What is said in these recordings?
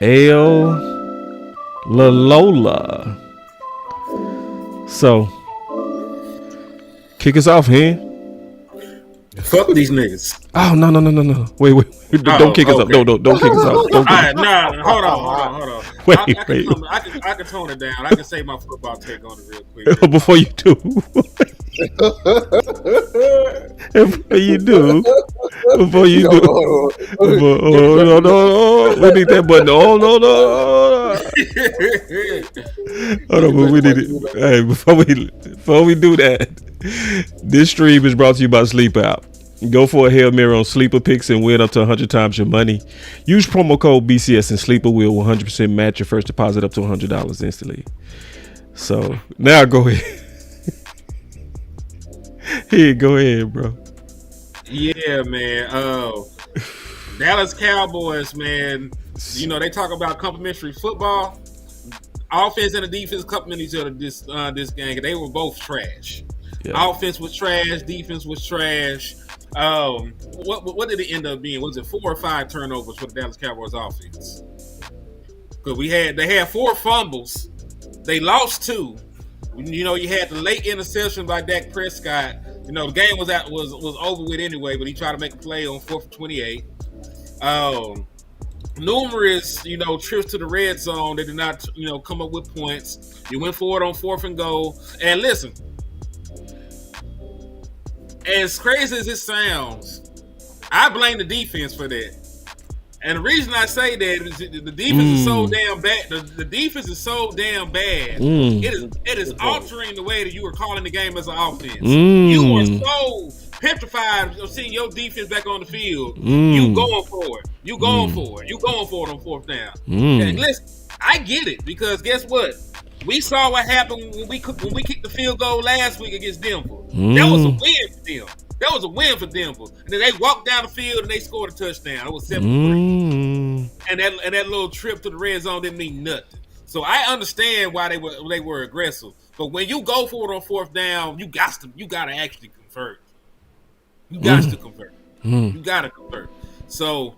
L La Lola. So kick us off here. Fuck these niggas. Oh no. Wait. Don't kick us up. Okay. Don't kick us off. All right, nah, hold on. Wait. I can tone it down. I can say my football take on it real quick. Before you do. Before you do. No. We need that button. Oh no. Hold on, but we need it. Hey, before we do that, this stream is brought to you by Sleep Out. Go for a Hail Mary on Sleeper picks and win up to 100 times your money. Use promo code BCS and Sleeper will 100% match your first deposit up to $100 instantly. So now go ahead. Here, go ahead, bro. Yeah, man. Dallas Cowboys, man. You know, they talk about complimentary football. Offense and the defense complement each other this game. They were both trash. Yeah. Offense was trash. Defense was trash. What did it end up being? Was it 4 or 5 turnovers for the Dallas Cowboys offense? Because they had 4 fumbles. They lost 2. You know, you had the late interception by Dak Prescott. You know, the game was over with anyway, but he tried to make a play on 4th and 28. Numerous, you know, trips to the red zone. They did not, you know, come up with points. You went forward on 4th and goal. And listen, as crazy as it sounds, I blame the defense for that. And the reason I say that is the defense is so damn bad. The defense is so damn bad. It is altering the way that you were calling the game as an offense. You were so petrified of seeing your defense back on the field. You going for it. You going for it. You going for it on 4th down. And listen, I get it because guess what? We saw what happened when we kicked the field goal last week against Denver. That was a win for them. That was a win for Denver. And then they walked down the field and they scored a touchdown. It was 7-3. And that little trip to the red zone didn't mean nothing. So I understand why they were aggressive. But when you go for it on 4th down, you got to actually convert. You got to convert. You got to convert. So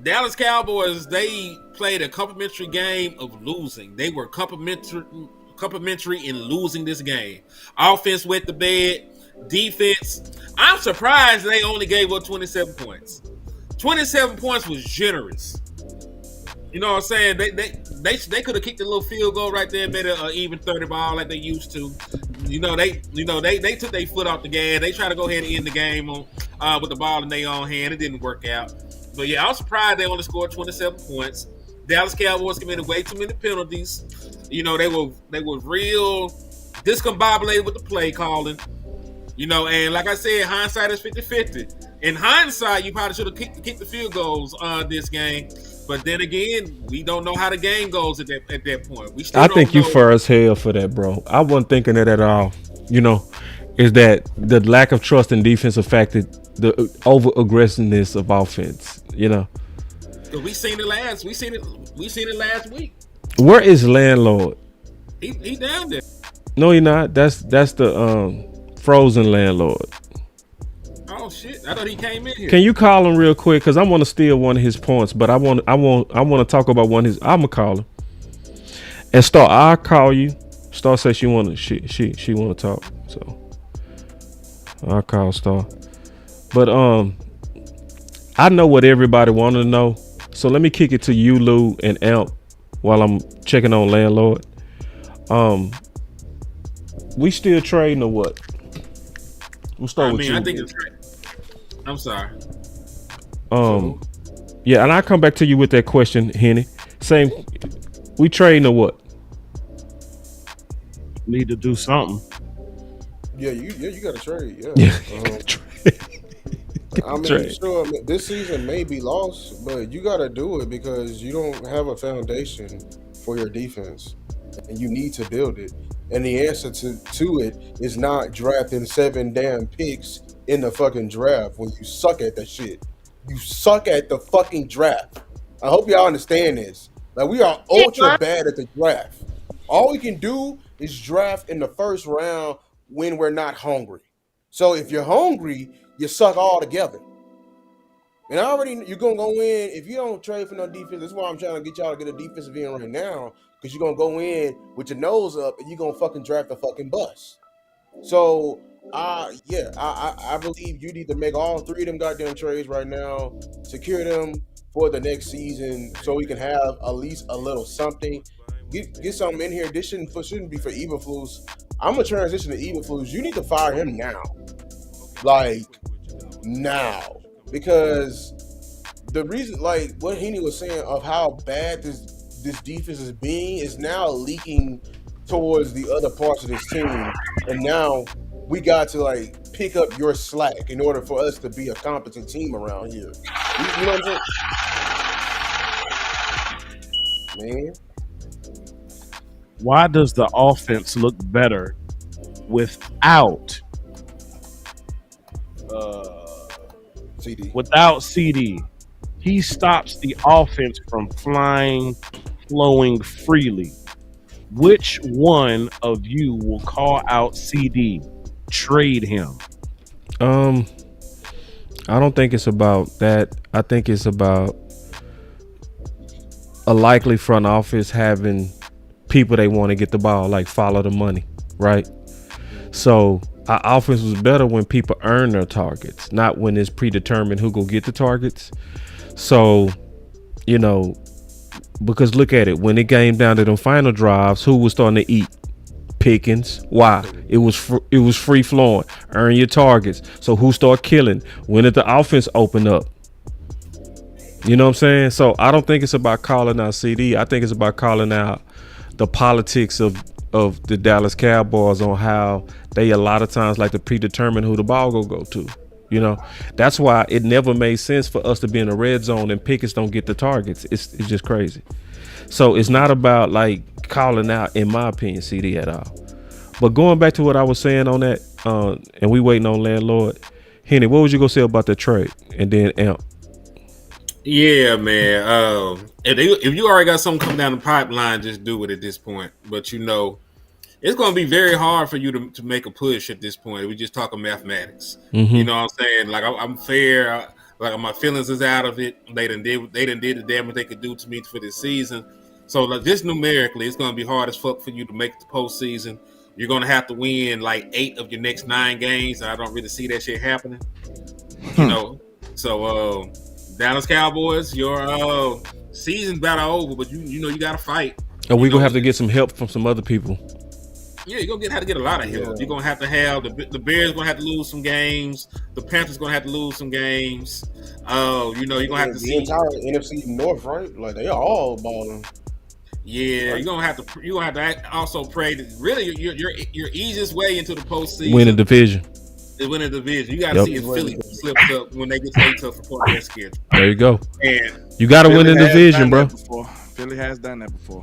Dallas Cowboys, they played a complimentary game of losing. They were complimentary in losing this game. Offense wet the bed. Defense, I'm surprised they only gave up 27 points. 27 points was generous. You know what I'm saying? They could have kicked a little field goal right there and made an even 30 ball like they used to. They took their foot off the gas. They tried to go ahead and end the game with the ball in their own hand. It didn't work out. But yeah, I was surprised they only scored 27 points. Dallas Cowboys committed way too many penalties. You know, they were real discombobulated with the play calling. You know, and like I said, hindsight is 50-50. In hindsight, you probably should have kicked the field goals this game. But then again, we don't know how the game goes at that point. I think you far as hell for that, bro. I wasn't thinking that at all. You know, is that the lack of trust in defense affected the over aggressiveness of offense? You know, we seen it last week. Where is landlord? He down there. No, he not. That's the frozen landlord. Oh shit! I thought he came in here. Can you call him real quick? Cause I want to steal one of his points, but I want to talk about one of his. I'ma call him. And Star, I'll call you. Star says she want to talk, so I'll call Star. But I know what everybody wanted to know, so let me kick it to you, Lou and Amp, while I'm checking on landlord. We still trading or what? We'll start with you. I think it's right. I'm sorry. Yeah, and I'll come back to you with that question, Henny. Same. We trading or what? Need to do something. Yeah, you got to trade. Yeah. I mean, sure, this season may be lost, but you got to do it because you don't have a foundation for your defense, and you need to build it. And the answer to it is not drafting 7 damn picks in the fucking draft when you suck at that shit. You suck at the fucking draft. I hope y'all understand this. Like, we are ultra bad at the draft. All we can do is draft in the first round when we're not hungry. So if you're hungry, you suck all together. And you're gonna go in if you don't trade for no defense. That's why I'm trying to get y'all to get a defensive end right now, because you're gonna go in with your nose up and you're gonna fucking draft a fucking bust. So I believe you need to make all three of them goddamn trades right now, secure them for the next season, so we can have at least a little something. Get something in here. This shouldn't be for Eberflus. I'm gonna transition to Eberflus. You need to fire him now, like now, because the reason, like what Henny was saying of how bad this defense is being, is now leaking towards the other parts of this team, and now we got to like pick up your slack in order for us to be a competent team around here. You know what I'm saying, man? Why does the offense look better without CD? He stops the offense from flowing freely. Which one of you will call out CD? Trade him. I don't think it's about that. I think it's about a likely front office having people they want to get the ball, like follow the money, right? So our offense was better when people earn their targets, not when it's predetermined who go get the targets. So, because look at it, when it came down to them final drives, who was starting to eat? Pickens. Why? It was free flowing. Earn your targets. So who started killing? When did the offense open up? You know what I'm saying? So I don't think it's about calling out CD. I think it's about calling out the politics of the Dallas Cowboys on how they a lot of times like to predetermine who the ball go to. That's why it never made sense for us to be in the red zone and Pickens don't get the targets. It's just crazy. So it's not about like calling out, in my opinion, CD at all. But going back to what I was saying on that, and we waiting on landlord. Henny, what was you gonna say about the trade? And then Amp. Yeah, man. If you already got something coming down the pipeline, just do it at this point. But it's going to be very hard for you to make a push at this point. We just talking mathematics. Mm-hmm. You know what I'm saying? Like I'm fair. Like my feelings is out of it. They done did the damage they could do to me for this season. So like just numerically, it's going to be hard as fuck for you to make the postseason. You're going to have to win like 8 of your next 9 games. I don't really see that shit happening. So Dallas Cowboys, your season's about over, but you got to fight. And we're going to have to get some help from some other people. Yeah, you're going to have to get a lot of help. You're going to have the Bears going to have to lose some games. The Panthers going to have to lose some games. You're going to have to see the entire NFC North, right? Like they are all balling. Yeah, you're gonna have to also pray that really your easiest way into the postseason win a division. Is win a division. You got to see if Philly slips up when they get to tough for their schedule. There you go. And you got to win a division, bro. Philly has done that before.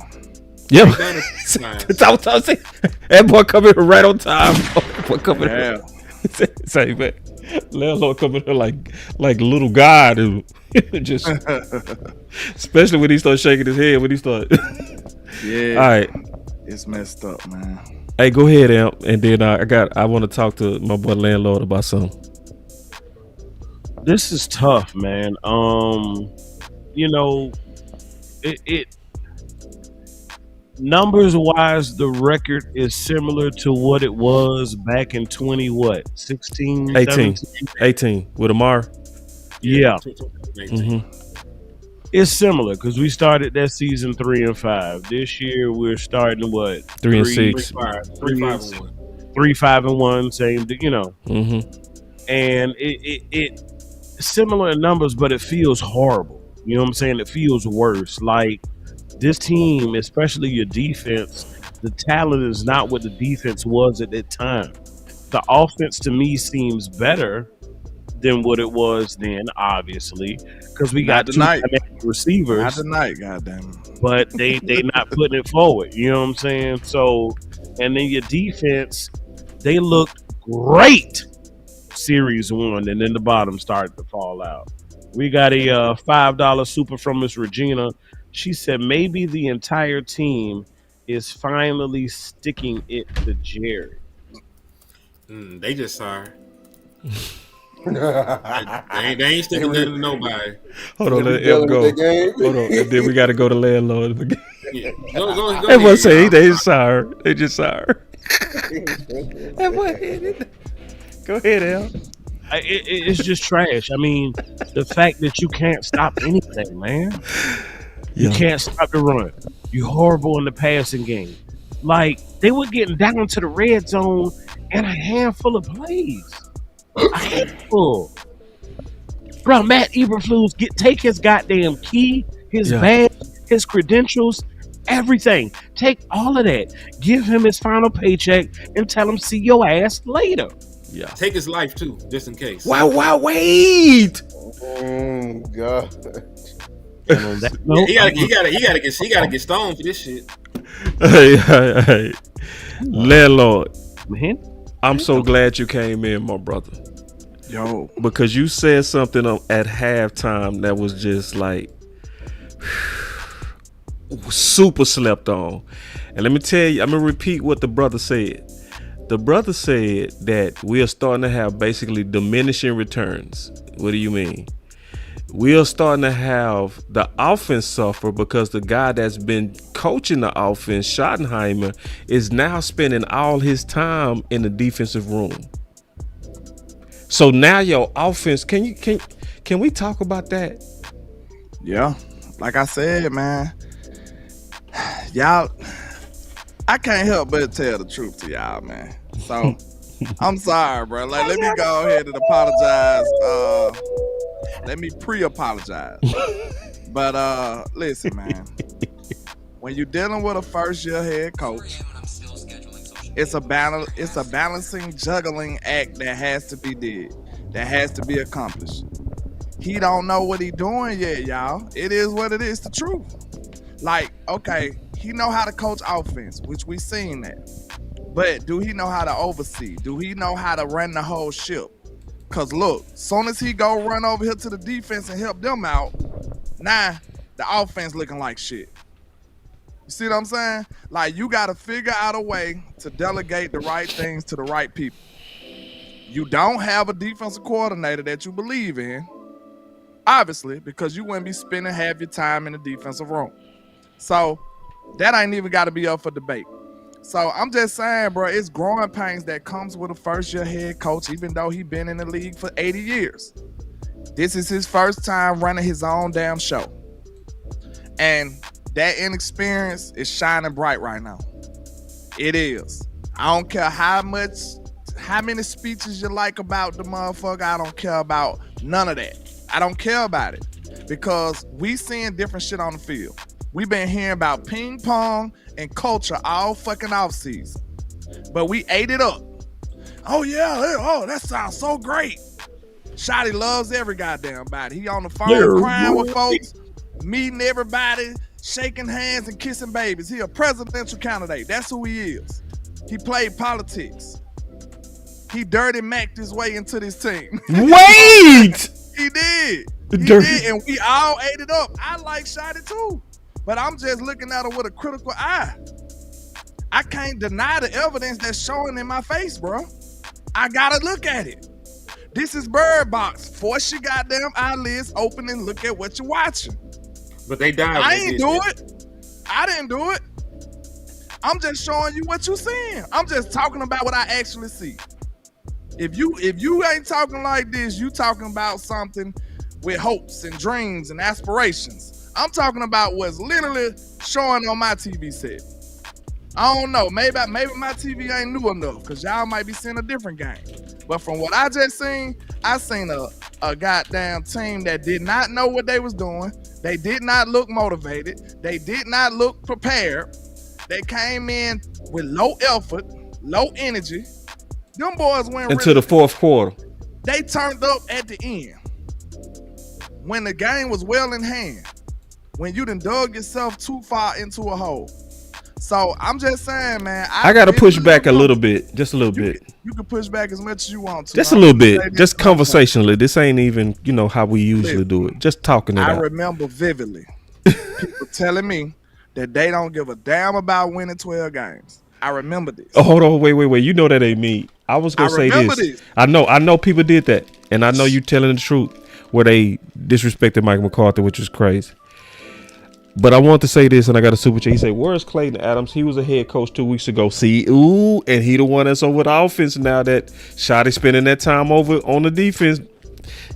Yep. That's what I was saying. That boy coming here right on time. Boy coming here. Say, man, landlord coming here like little God who just, especially when he starts shaking his head when he starts. Yeah. All right. It's messed up, man. Hey, go ahead, Amp, and then I want to talk to my boy landlord about something. This is tough, man. It numbers wise, the record is similar to what it was back in 16, 18 with Marv. Yeah. Mm-hmm. It's similar because we started that season 3-5. This year we're starting what? 3-6. 3-5-1, same, Mm-hmm. And it similar in numbers, but it feels horrible. You know what I'm saying? It feels worse. Like this team, especially your defense, the talent is not what the defense was at that time. The offense to me seems better than what it was then, obviously, because we got 2 receivers. Not tonight, goddamn. But they not putting it forward. You know what I'm saying? So, and then your defense, they looked great series 1, and then the bottom started to fall out. We got a $5 super from Miss Regina. She said maybe the entire team is finally sticking it to Jerry. They just sorry. They ain't sticking nothing to nobody. Hold on, let dealing F with go. the game. Hold on, and then we got to go to landlord again. Yeah. Go Everyone ahead, say y'all. they just sorry. They just sorry. Everyone hit it. Go ahead, Al. It's just trash. I mean, the fact that you can't stop anything, man. You Yeah. can't stop the run. You horrible in the passing game. Like, they were getting down to the red zone in a handful of plays. A handful. Bro, Matt Eberflus, take his goddamn key, his badge, his credentials, everything. Take all of that. Give him his final paycheck and tell him see your ass later. Yeah. Take his life too, just in case. Wait. God. And on that note, He gotta get stoned for this shit. Hey. Landlord, man. I'm so glad you came in, my brother. Yo, Because you said something at halftime that was just like super slept on. And let me tell you, I'm going to repeat what the brother said. The brother said that we are starting to have basically diminishing returns. What do you mean? We are starting to have the offense suffer because the guy that's been coaching the offense, Schottenheimer, is now spending all his time in the defensive room. So now your offense, can we talk about that? yeah. Like I said, man, y'all, I can't help but tell the truth to y'all, man. So I'm sorry, bro. Like, let me go ahead and apologize. Let me pre-apologize. But listen, man. When you're dealing with a first-year head coach, it's a balancing, juggling act that has to be did, that has to be accomplished. He don't know what he doing yet, y'all. It is what it is, the truth. Like, okay, he know how to coach offense, which we seen that. But do he know how to oversee? Do he know how to run the whole ship? Cause look, soon as he go run over here to the defense and help them out, now the offense looking like shit. You see what I'm saying? Like, you got to figure out a way to delegate the right things to the right people. You don't have a defensive coordinator that you believe in, obviously, because you wouldn't be spending half your time in the defensive room. So that ain't even got to be up for debate. So I'm just saying, bro, it's growing pains that comes with a first-year head coach, even though he been in the league for 80 years. This is his first time running his own damn show. And that inexperience is shining bright right now. It is. I don't care how many speeches you like about the motherfucker. I don't care about none of that. I don't care about it because we seeing different shit on the field. We've been hearing about ping pong and culture all fucking off season, but we ate it up. Oh yeah, oh that sounds so great. Shotty loves every goddamn body. He on the phone crying with folks, meeting everybody, shaking hands and kissing babies. He a presidential candidate. That's who he is. He played politics. He dirty Macked his way into this team. Wait! He did. He did, and we all ate it up. I like Shotty too, but I'm just looking at her with a critical eye. I can't deny the evidence that's showing in my face, bro. I gotta look at it. This is Bird Box. Force your goddamn eyelids open and look at what you're watching. But they died. I ain't do it. I didn't do it. I'm just showing you what you're seeing. I'm just talking about what I actually see. If you ain't talking like this, you talking about something with hopes and dreams and aspirations. I'm talking about what's literally showing on my TV set. I don't know. Maybe my TV ain't new enough because y'all might be seeing a different game. But from what I just seen, I seen a goddamn team that did not know what they was doing. They did not look motivated. They did not look prepared. They came in with low effort, low energy. Them boys went into the fourth quarter. They turned up at the end when the game was well in hand. When you done dug yourself too far into a hole. So I'm just saying, man. I got to push back a little bit, just a little bit. You can push back as much as you want to. Just a little bit, just conversationally. This ain't even, how we usually do it. Just talking it out. I remember vividly people telling me that they don't give a damn about winning 12 games. I remember this. Oh, hold on, wait. You know that ain't me. I was gonna say this. I know people did that. And I know you telling the truth where they disrespected Mike McCarthy, which was crazy. But I want to say this, and I got a super chat. He said, "Where's Clayton Adams? He was a head coach 2 weeks ago. See, and he the one that's over the offense now. That Shotty spending that time over on the defense.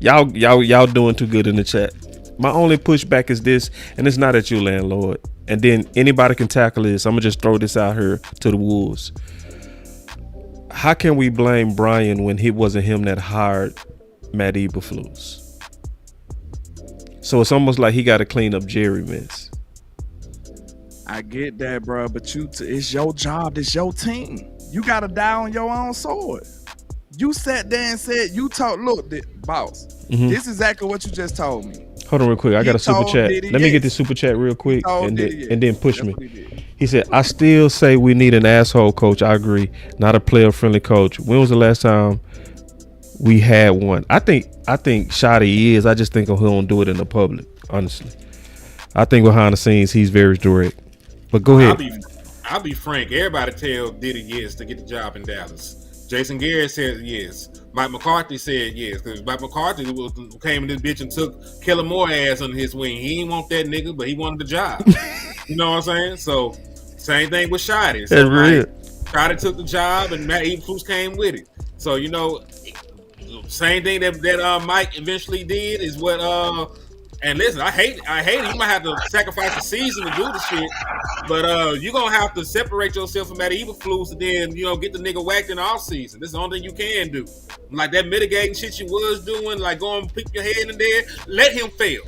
Y'all doing too good in the chat. My only pushback is this, and it's not at you, landlord. And then anybody can tackle this. I'm gonna just throw this out here to the wolves. How can we blame Brian when it wasn't him that hired Matt Eberflus? So it's almost like he got to clean up Jerry mess. I get that, bro, but it's your job. It's your team. You got to die on your own sword. You sat there and said, look, boss, this is exactly what you just told me. Hold on real quick. I got a super chat. Let me get this super chat real quick and then push me. He said, I still say we need an asshole coach. I agree. Not a player-friendly coach. When was the last time we had one? I think Shotty is. I just think he don't do it in the public, honestly. I think behind the scenes, he's very direct. But go ahead. I'll be frank. Everybody tell Diddy yes to get the job in Dallas. Jason Garrett said yes. Mike McCarthy said yes. Because Mike McCarthy came in this bitch and took Kellen Moore ass under his wing. He didn't want that nigga, but he wanted the job. You know what I'm saying? So, same thing with Shotty. So, Shotty took the job and Matt Eberflus came with it. So, you know, same thing that Mike eventually did is what and listen, I hate it. You might have to sacrifice the season to do the shit, but you're gonna have to separate yourself from Matt Eberflus and then, you know, get the nigga whacked in the off season. This is the only thing you can do. Like that mitigating shit you was doing, like going pick your head in there, let him fail.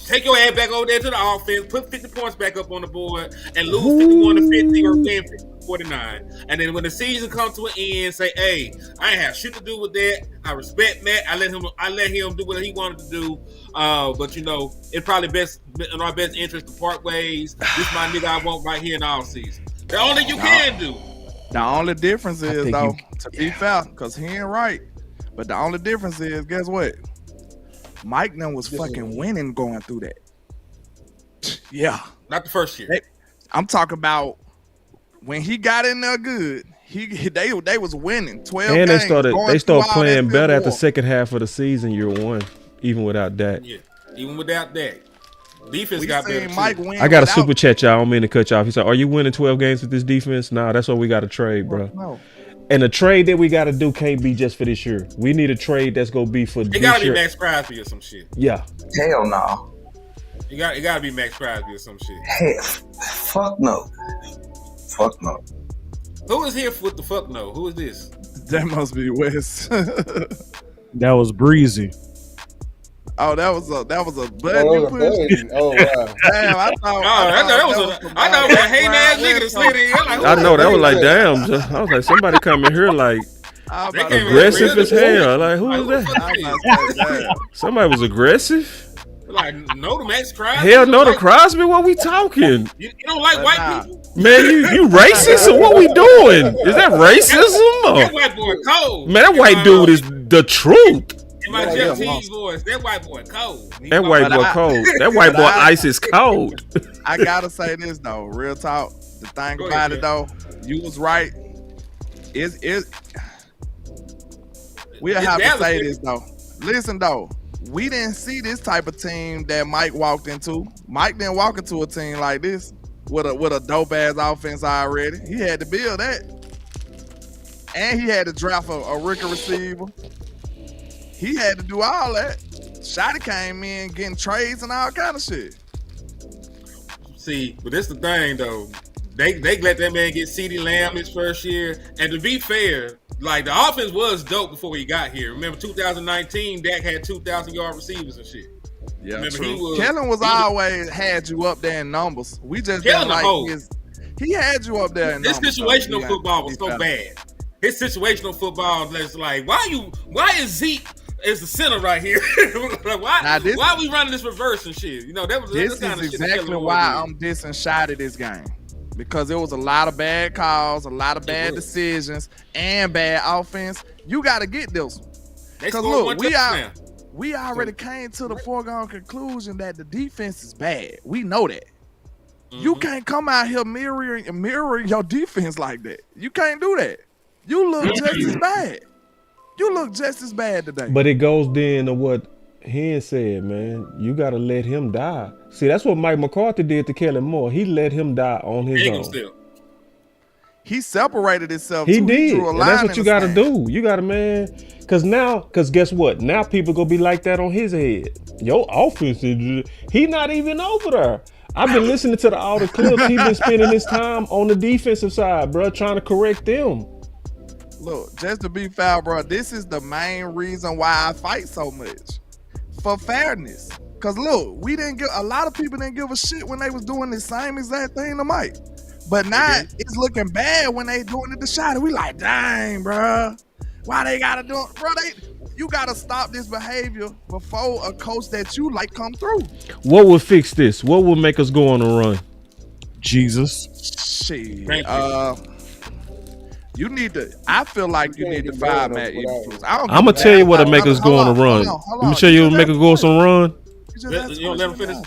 Take your ass back over there to the offense, put 50 points back up on the board, and lose 51 to 50 or win 49. And then when the season comes to an end, say, hey, I ain't have shit to do with that. I respect Matt. I let him do what he wanted to do. But you know, it's probably best in our best interest to part ways. This my nigga I want right here in the off season. The only you can do. The only difference is though, to be fair, because he ain't right. But the only difference is, guess what? Mike then was fucking winning going through that. Yeah. Not the first year. I'm talking about when he got in there good, they was winning 12 and games. They started playing better at the second half of the season, year one, even without that. Yeah, even without that. Defense got better too. Mike win I got a super chat, y'all. I don't mean to cut you off. He said, are you winning 12 games with this defense? Nah, that's what we got to trade, bro. No. And the trade that we got to do can't be just for this year. We need a trade that's going to be for this year. It got to be Max Crosby or some shit. Yeah. Hell no. It got to be Max Crosby or some shit. Hey, fuck no. Fuck no. Who is here with the fuck no? Who is this? That must be Wes. That was Breezy. Oh, that was a button Oh, you pushed. oh wow. Damn, I thought that was a hating ass nigga that slid in. I know, that was like, damn. I was like, somebody come in here like aggressive as hell. Like, who was that? Somebody was aggressive? Like, no to Max Crosby? Hell no to Crosby? What we talking? You don't like white people? Man, you racist or what we doing? Is that racism? That white boy cold. Man, that white dude is the truth. In my Jeff T's voice, that white boy cold. That white boy cold. That white boy ice is cold. I gotta say this though, real talk. The thing about it though, you was right. We'll have to say this though. Listen though, we didn't see this type of team that Mike walked into. Mike didn't walk into a team like this with a dope ass offense already. He had to build that, and he had to draft a rookie receiver. He had to do all that. Shotty came in getting trades and all kind of shit. See, but this the thing though. They let that man get CeeDee Lamb his first year. And to be fair, like the offense was dope before he got here. Remember 2019, Dak had 2,000-yard receivers and shit. Yeah, remember, true. Kellen was always had you up there in numbers. We just didn't like he had you up there in numbers. His situational football was so bad. His situational football was like, why is Zeke is the center right here? why are we running this reverse and shit? You know, this is exactly why I'm dissing Shotty this game. Because there was a lot of bad calls, a lot of bad decisions, and bad offense. You got to get this one. Because look, we already came to the foregone conclusion that the defense is bad. We know that. Mm-hmm. You can't come out here mirroring your defense like that. You can't do that. You look just as bad. You look just as bad today. But it goes then to what Hen said, man. You got to let him die. See, that's what Mike McCarthy did to Kellen Moore. He let him die on his own. Still. He separated himself. He too. did. He drew a And line that's what you got to sand. do. You got to, man. Because guess what? Now people going to be like that on his head. Your offense, he not even over there. I've been listening to all the clips. He been spending his time on the defensive side, bro, trying to correct them. Look, just to be fair, bro, this is the main reason why I fight so much. For fairness. Because look, a lot of people didn't give a shit when they was doing the same exact thing to Mike. But now it's looking bad when they doing it to Shotty. We like, dang, bro. Why they gotta do it? Bro, you gotta stop this behavior before a coach that you like come through. What would fix this? What would make us go on a run? Jesus. Shit. You need to. I feel like you need to fire Matt Eberflus. I'm gonna tell you what'll make us go on a run. Let me show you what'll make us go on some run. You don't let him finish.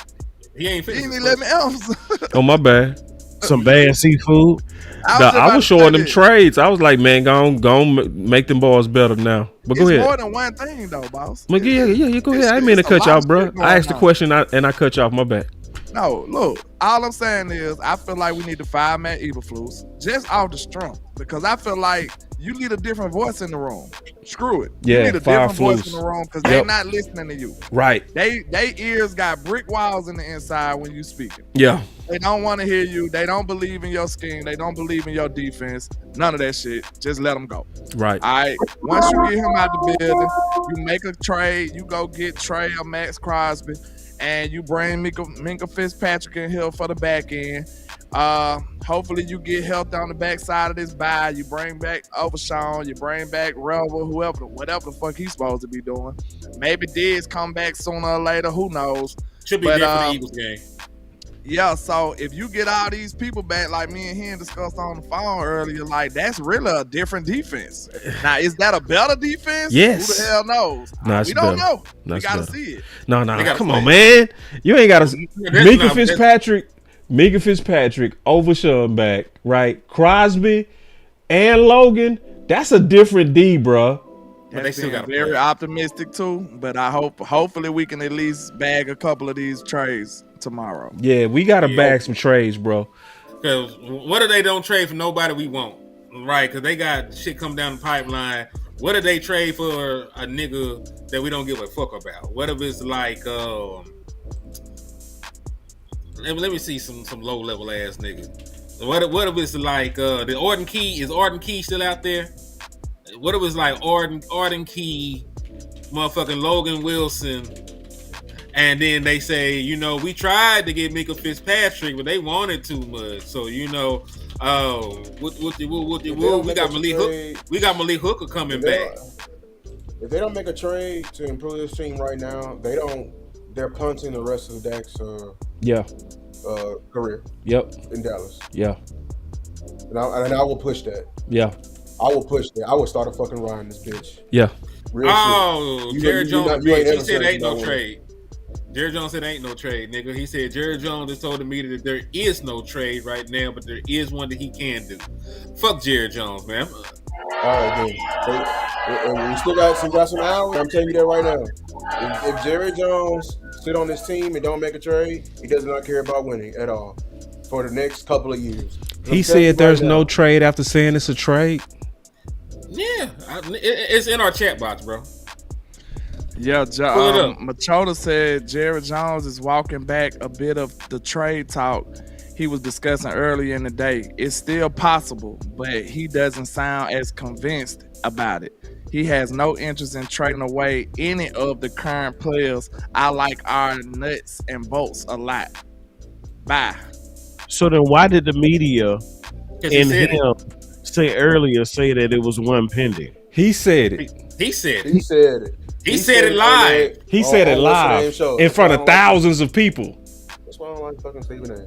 He ain't finished. He didn't let me else. Oh, my bad. Some bad seafood. I was showing them trades. I was like, man, go on, make them boys better now. But go ahead. It's more than one thing, though, boss. Yeah, go ahead. I didn't mean to cut you off, bro. I asked the question and I cut you off. My bad. No, look, all I'm saying is I feel like we need to fire Matt Eberflus just off the strength because I feel like you need a different voice in the room. Screw it. Yeah, you need a different voice in the room because they're not listening to you. Right. They ears got brick walls in the inside when you speaking. Yeah. They don't want to hear you. They don't believe in your scheme. They don't believe in your defense. None of that shit. Just let them go. Right. All right. Once you get him out the building, you make a trade. You go get Trey or Max Crosby. And you bring Minka Fitzpatrick in here for the back end. Hopefully you get health on the back side of this bye. You bring back Overshawn. You bring back Rebel, whatever the fuck he's supposed to be doing. Maybe Diggs come back sooner or later. Who knows? Should be there for the Eagles game. Yeah, so if you get all these people back, like me and him discussed on the phone earlier, like that's really a different defense. Now, is that a better defense? Yes. Who the hell knows? We don't know. We gotta see it. No, come on, man. You ain't gotta. Minka Fitzpatrick, Overshawn back, right? Crosby and Logan. That's a different D, bro. But they still got very optimistic too. But hopefully we can at least bag a couple of these trades tomorrow. Yeah, we gotta bag some trades, bro. Because what if they don't trade for nobody we want, right? Because they got shit come down the pipeline. What if they trade for a nigga that we don't give a fuck about? What if it's like, let me see some low level ass nigga. What if it's like the Orton Key? Is Orton Key still out there? What if it's like Orton Key, motherfucking Logan Wilson, and then they say, we tried to get Minka Fitzpatrick, but they wanted too much. So we got Malik Hooker coming back. If they don't make a trade to improve this team right now, they're punting the rest of Dak's career. Yep. In Dallas. Yeah. And I will push that. Yeah. I will push that. I will start a fucking ride this bitch. Yeah. Jared Jones. He said ain't no trade. Jared Jones said ain't no trade, nigga. He said Jared Jones has told the media that there is no trade right now, but there is one that he can do. Fuck Jared Jones, man. All right, then. And we still got some hours. I'm telling you that right now. If Jared Jones sit on this team and don't make a trade, he does not care about winning at all for the next couple of years. He said there's no trade after saying it's a trade. Yeah, it's in our chat box, bro. Yeah, Machota said Jared Jones is walking back a bit of the trade talk he was discussing earlier in the day. It's still possible, but he doesn't sound as convinced about it. He has no interest in trading away any of the current players. I like our nuts and bolts a lot. Bye. So then why did the media and him say that it was one pending? He said it. He said it. He said it. He said it live. He said it live in front of thousands of people. That's why I don't like fucking Stephen A.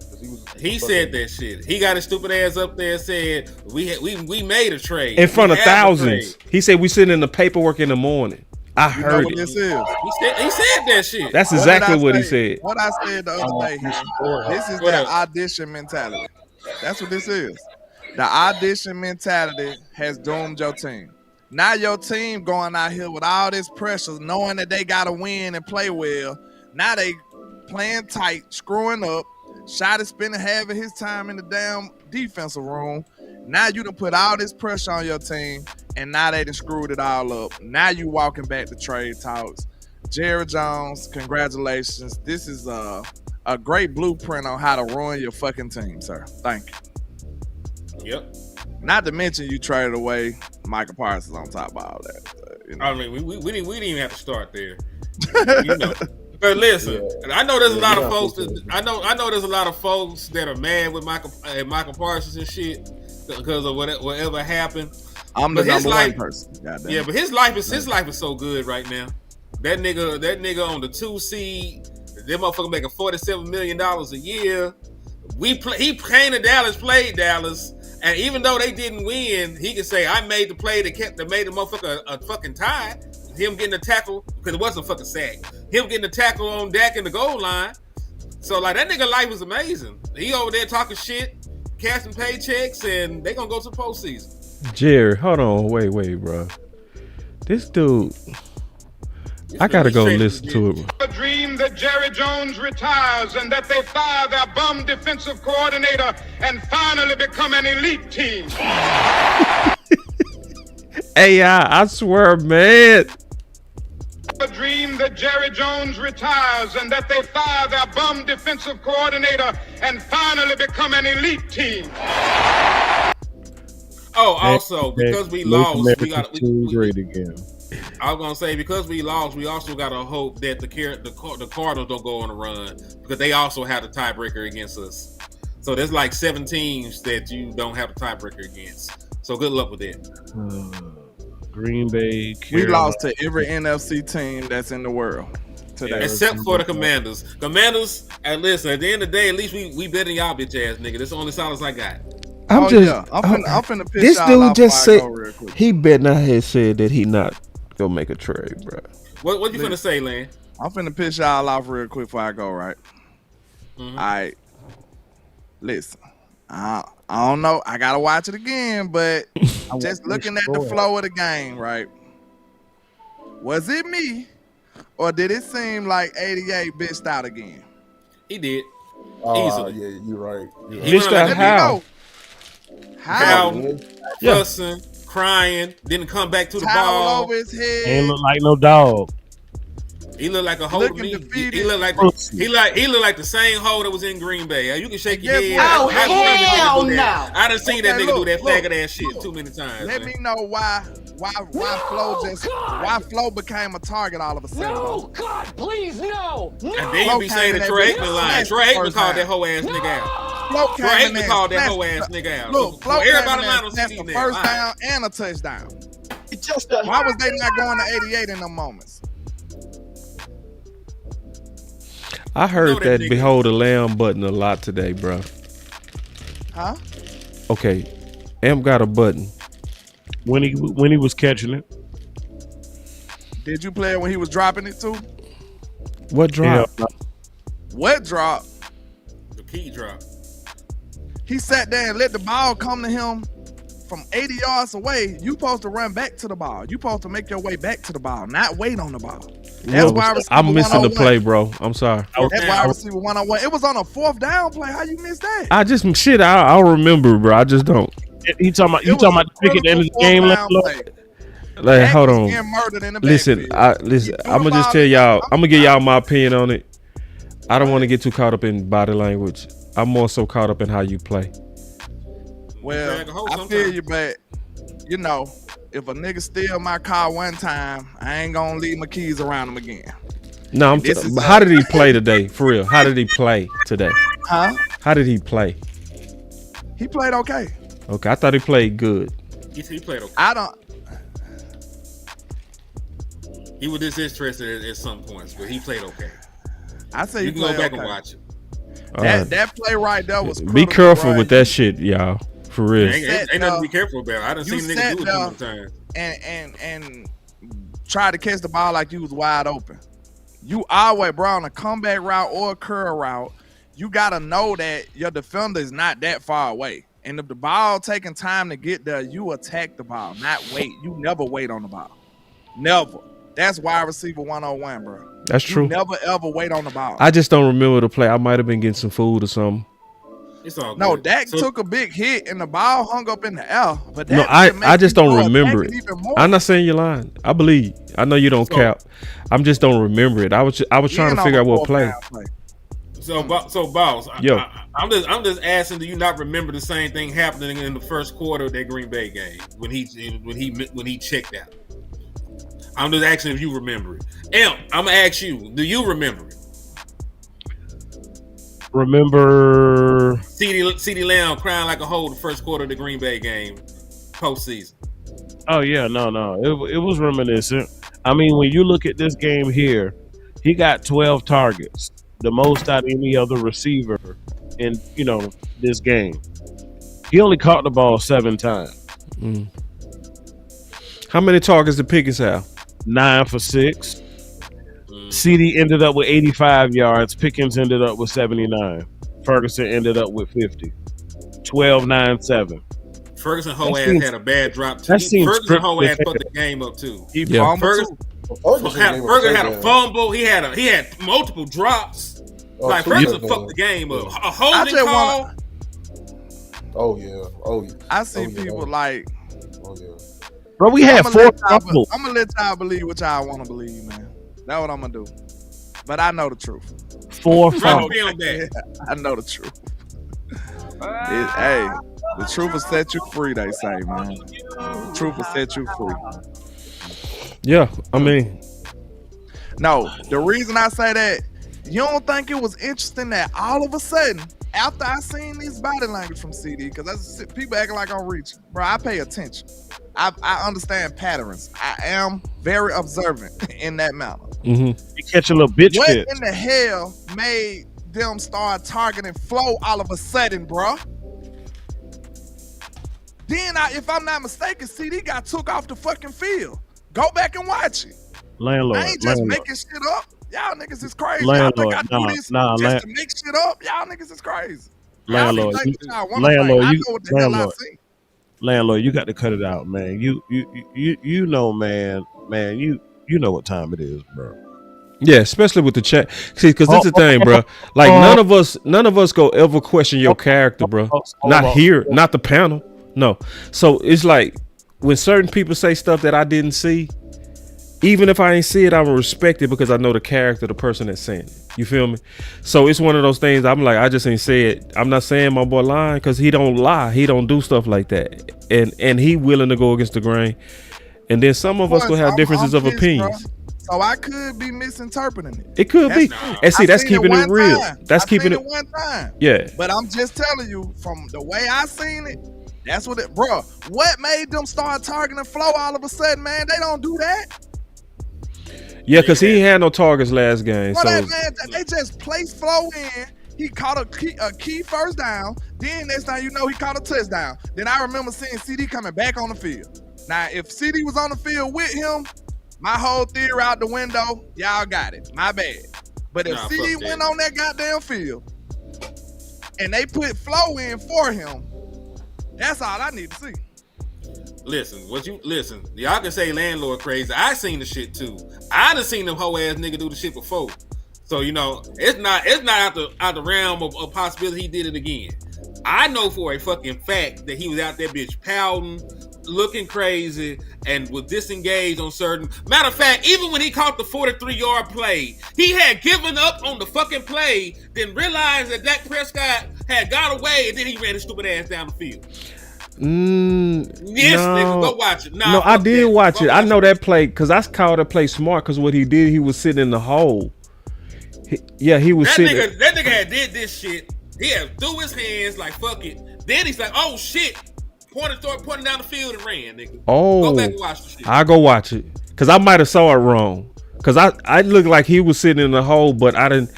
He said that shit. He got his stupid ass up there and said we made a trade in front of thousands. He said we sitting in the paperwork in the morning. I heard it. This is. He said that shit. That's exactly what he said. What I said the other day. This is that audition mentality. That's what this is. The audition mentality has doomed your team. Now your team going out here with all this pressure, knowing that they got to win and play well. Now they playing tight, screwing up. Shot is spending half of his time in the damn defensive room. Now you done put all this pressure on your team, and now they done screwed it all up. Now you walking back to trade talks. Jerry Jones, congratulations. This is a great blueprint on how to ruin your fucking team, sir. Thank you. Yep. Not to mention you traded away Michael Parsons on top of all that. You know? I mean, we didn't even have to start there. You know. But listen, I know there's a lot of folks. I know there's a lot of folks that are mad with Michael Parsons and shit because of whatever happened. I'm the number one person. Goddamn. Yeah, but his life is so good right now. That nigga on the 2 seed, that motherfucker making $47 million a year. He came to Dallas, played Dallas, and even though they didn't win, he can say I made the play that made the motherfucker a fucking tie. Him getting the tackle, because it wasn't a fucking sack. Him getting the tackle on Dak in the goal line. So, like, that nigga life was amazing. He over there talking shit, cashing paychecks, and they gonna go to the postseason. Jerry, hold on. Wait, bro. This dude, I gotta go listen to it. A dream that Jerry Jones retires and that they fire their bum defensive coordinator and finally become an elite team. AI, I swear, man. A dream that Jerry Jones retires and that they fire their bum defensive coordinator and finally become an elite team. Oh, also, because we lost, we got great again. I was gonna say, because we lost, we also gotta hope that the Cardinals don't go on a run, because they also have the tiebreaker against us. So there's like 7 teams that you don't have a tiebreaker against. So good luck with that. Green Bay, Carolina. We lost to every NFC team that's in the world today, except for the Commanders. Commanders, and listen, at the end of the day, at least we better than y'all bitch ass nigga. That's the only solace I got. I'm finna piss this y'all dude off just said real quick. he better not have said that he not gonna make a trade, bro. What you finna say, Lane? I'm finna piss y'all off real quick before I go, right? Mm-hmm. All right. Listen, I don't know. I gotta watch it again, but just looking at the flow of the game, right? Was it me, or did it seem like 88 bitched out again? He did. Yeah, you're right. Bitched out how? How? Fussing, crying, didn't come back to the ball. Over his head. Ain't look like no dog. He looked like a hoe to me. He looked like the same hoe that was in Green Bay. You can shake your head. Oh, hell no! I done seen that nigga do that faggot ass shit too many times. Let me know why Flo became a target all of a sudden. No, God, please, no! And then you be saying that Troy Aikman lying. Troy Aikman called that hoe ass nigga out. Troy Aikman called that hoe ass nigga out. Look, Flo everybody line on that's CD the first down and a touchdown. Why was they not going to 88 in them moments? I heard that Behold the Lamb button a lot today, bro. Huh? Okay, Amp got a button. When he was catching it. Did you play it when he was dropping it too? What drop? Yeah. What drop? The key drop. He sat there and let the ball come to him from 80 yards away. You supposed to run back to the ball. You supposed to make your way back to the ball, not wait on the ball. That's why I'm missing the play, bro. I'm sorry. That's why I receiver 1-on-1. It was on a 4th down play. How you missed that? I just I'll remember, bro. I just don't. You talking about the pick at the end of the game? Like, hold on. Listen. I'm gonna just tell y'all. I'm gonna give y'all my opinion on it. I don't want to get too caught up in body language. I'm more so caught up in how you play. Well, I feel you, but you know, if a nigga steal my car one time, I ain't gonna leave my keys around him again. No, how did he play today? For real, how did he play today? Huh? How did he play? He played okay. Okay, I thought he played good. He played okay. I don't. He was disinterested at some points, but he played okay. I say you can go back and watch it. That play right there was critical. Be careful with that shit, y'all. For real. Ain't nothing to be careful about. I done seen niggas do it too many times. And try to catch the ball like you was wide open. You always, bro, on a comeback route or a curl route, you gotta know that your defender is not that far away. And if the ball taking time to get there, you attack the ball, not wait. You never wait on the ball. Never. That's wide receiver 101, bro. That's true. You never ever wait on the ball. I just don't remember the play. I might have been getting some food or something. It's all good. No, Dak took a big hit and the ball hung up in the air. But No, I just don't remember it. I'm not saying you're lying. I believe. I know you don't cap. I'm just don't remember it. I was trying to figure out what play. So boss, Yo. I'm just asking, do you not remember the same thing happening in the first quarter of that Green Bay game when he checked out? I'm just asking if you remember it. I'm gonna ask you, do you remember it? Remember CeeDee Lamb crying like a hoe the first quarter of the Green Bay game postseason. Oh yeah, no. It was reminiscent. I mean, when you look at this game here, he got 12 targets, the most out of any other receiver in this game. He only caught the ball 7 times. How many targets did Pickens have? 9 for 6. CD ended up with 85 yards. Pickens ended up with 79. Ferguson ended up with 50. 12, 9, 7. Ferguson Hoaz had a bad drop too. Ferguson Hoaz fucked the game up too. Ferguson had a fumble. He had multiple drops. Ferguson fucked the game up. A holding call. Oh yeah. I see people like. Oh yeah. Bro, we had 4 fumbles. I'm gonna let y'all believe what y'all want to believe, man. That's what I'm gonna do. But I know the truth. 4 fumbles. I know the truth. Hey, the truth will set you free, they say, man. The truth will set you free. Yeah, I mean. No, the reason I say that, you don't think it was interesting that all of a sudden, after I seen this body language from CD, because people acting like I'm reaching. Bro, I pay attention. I understand patterns. I am very observant in that manner. You catch a little bitch What fit. in the hell made them start targeting Flo all of a sudden, bro? Then, if I'm not mistaken, CD got took off the fucking field. Go back and watch it. Landlord. I ain't just making shit up. Y'all niggas is crazy. Landlord. I think I do this just to make shit up. Y'all niggas is crazy. Landlord. I know what the hell I see. Landlord, you got to cut it out, man. You know, man, you know what time it is, bro. Yeah, especially with the chat. See, because this is the thing, bro. Like none of us go ever question your character, bro. Not here, not the panel. No. So it's like when certain people say stuff that I didn't see, even if I ain't see it, I'm gonna respect it because I know the character of the person that's saying it. You feel me? So it's one of those things. I'm like, I just ain't say it. I'm not saying my boy lying because he don't lie. He don't do stuff like that, and he willing to go against the grain. And then some of us will have differences of opinions. Bro. So I could be misinterpreting it. It could be. And see, that's keeping it real. That's keeping it one time. Yeah. But I'm just telling you, from the way I seen it, that's what it, bro. What made them start targeting Flo all of a sudden, man? They don't do that. Yeah, because he had no targets last game. Bro, so man, they just placed Flo in. He caught a key first down. Then next time you know, he caught a touchdown. Then I remember seeing CD coming back on the field. Now, if CD was on the field with him, my whole theory out the window, y'all got it. My bad. But if CD went on that goddamn field and they put Flo in for him, that's all I need to see. Listen, y'all can say landlord crazy. I seen the shit too. I done seen them hoe ass nigga do the shit before. So it's not out the realm of possibility he did it again. I know for a fucking fact that he was out there bitch pouting, looking crazy, and was disengaged on certain. Matter of fact, even when he caught the 43-yard play, he had given up on the fucking play, then realized that Dak Prescott had got away, and then he ran his stupid ass down the field. Yes, nigga, go watch it. No, I did watch it. I know that play because I called that play smart because what he did, he was sitting in the hole. He was sitting. That nigga had did this shit. He had threw his hands like fuck it. Then he's like, oh shit. Pointing down the field and ran, nigga. Oh, go back and watch the shit. I'll go watch it. Cause I might have saw it wrong. Cause I looked like he was sitting in the hole, but I didn't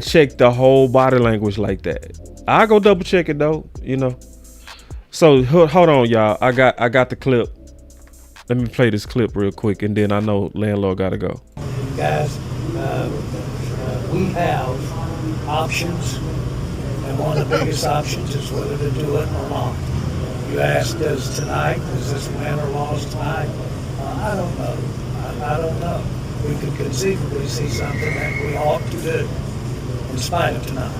check the whole body language like that. I'll go double check it though, So hold on, y'all. I got the clip. Let me play this clip real quick, and then I know landlord gotta go. Guys, we have options And one of the biggest options is whether to do it or not. You asked, does this win or loss tonight? I don't know. I don't know. We could conceivably see something that we ought to do in spite of tonight.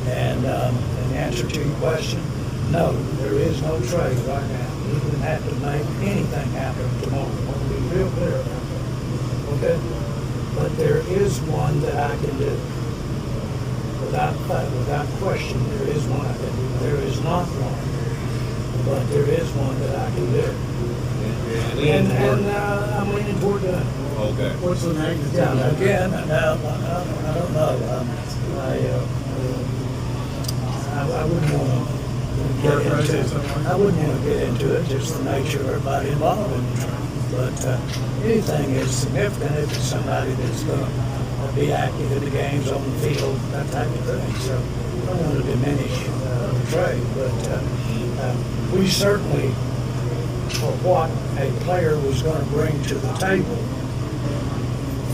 And in answer to your question, no, there is no trade right now. We wouldn't have to make anything happen tomorrow. I want to be real clear about that. Okay? But there is one that I can do. Without question, there is one I can do. There is not one, but there is one that I can do. And I'm leaning toward that. Okay. What's the magnitude? Yeah, again, I don't know. I wouldn't want to get into it. I wouldn't want to get into it, just the nature of everybody involved in the trade. But anything is significant if it's somebody that's going to be active in the games, on the field, that type of thing. So I don't want to diminish the trade, but we certainly, for what a player was going to bring to the table,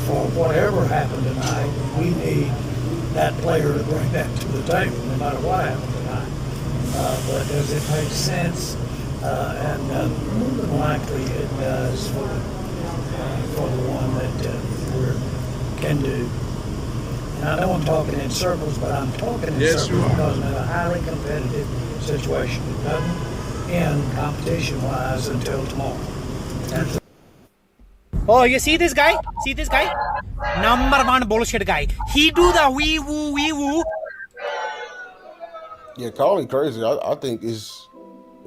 for whatever happened tonight, we need that player to bring that to the table, no matter what happened tonight. But does it make sense? And more than likely it does for the one that we can do. And I know I'm talking in circles, but I'm talking in circles because I'm in a highly competitive situation. It doesn't end competition-wise until tomorrow. Oh, you see this guy? See this guy? Number one bullshit guy. He do the wee woo. Yeah, calling crazy. I think it's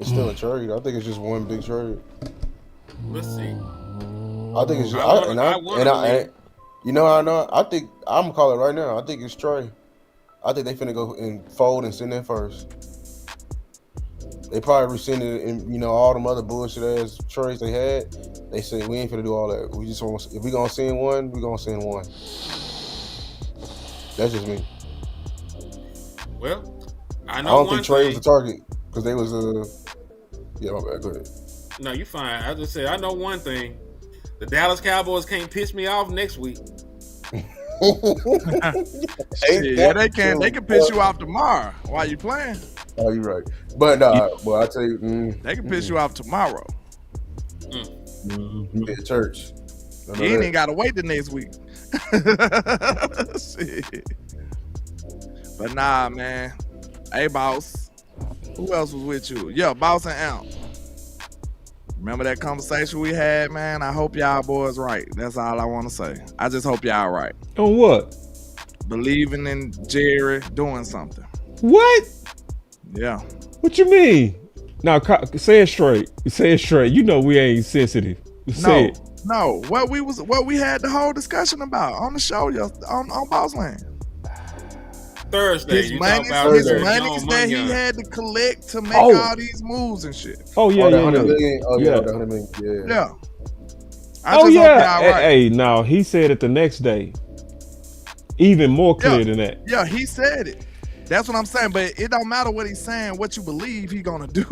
still a trade. I think it's just one big trade. Let's see. I think it's you know how I know? I think I'm gonna call it right now. I think it's Trey. I think they finna go and fold and send in first. They probably rescinded and all them other bullshit ass trades they had. They said we ain't finna do all that. We just want, if we gonna send one, we gonna send one. That's just me. Well, I don't think Trey was the target because they was yeah, my bad. Go ahead. No, you fine. I just said I know one thing. The Dallas Cowboys can't piss me off next week. Yeah, they can. They can piss you off tomorrow while you playing. Oh, you're right. But well, I tell you, they can piss you off tomorrow. At church. You ain't even gotta wait the next week. Shit. But nah, man. Hey, boss. Who else was with you? Yeah, boss and Amp. Remember that conversation we had, man? I hope y'all boys right. That's all I want to say. I just hope y'all right. On what? Believing in Jerry doing something. What? Yeah. What you mean? Now, say it straight. Say it straight. You know we ain't sensitive. Say it. No. What we had the whole discussion about on the show on Boss Land. Thursday. His money that he had to collect to make all these moves and shit. Oh yeah, yeah. Yeah. I just hope y'all right. Hey, now he said it the next day. Even more clear than that. Yeah, he said it. That's what I'm saying. But it don't matter what he's saying. What you believe he gonna do.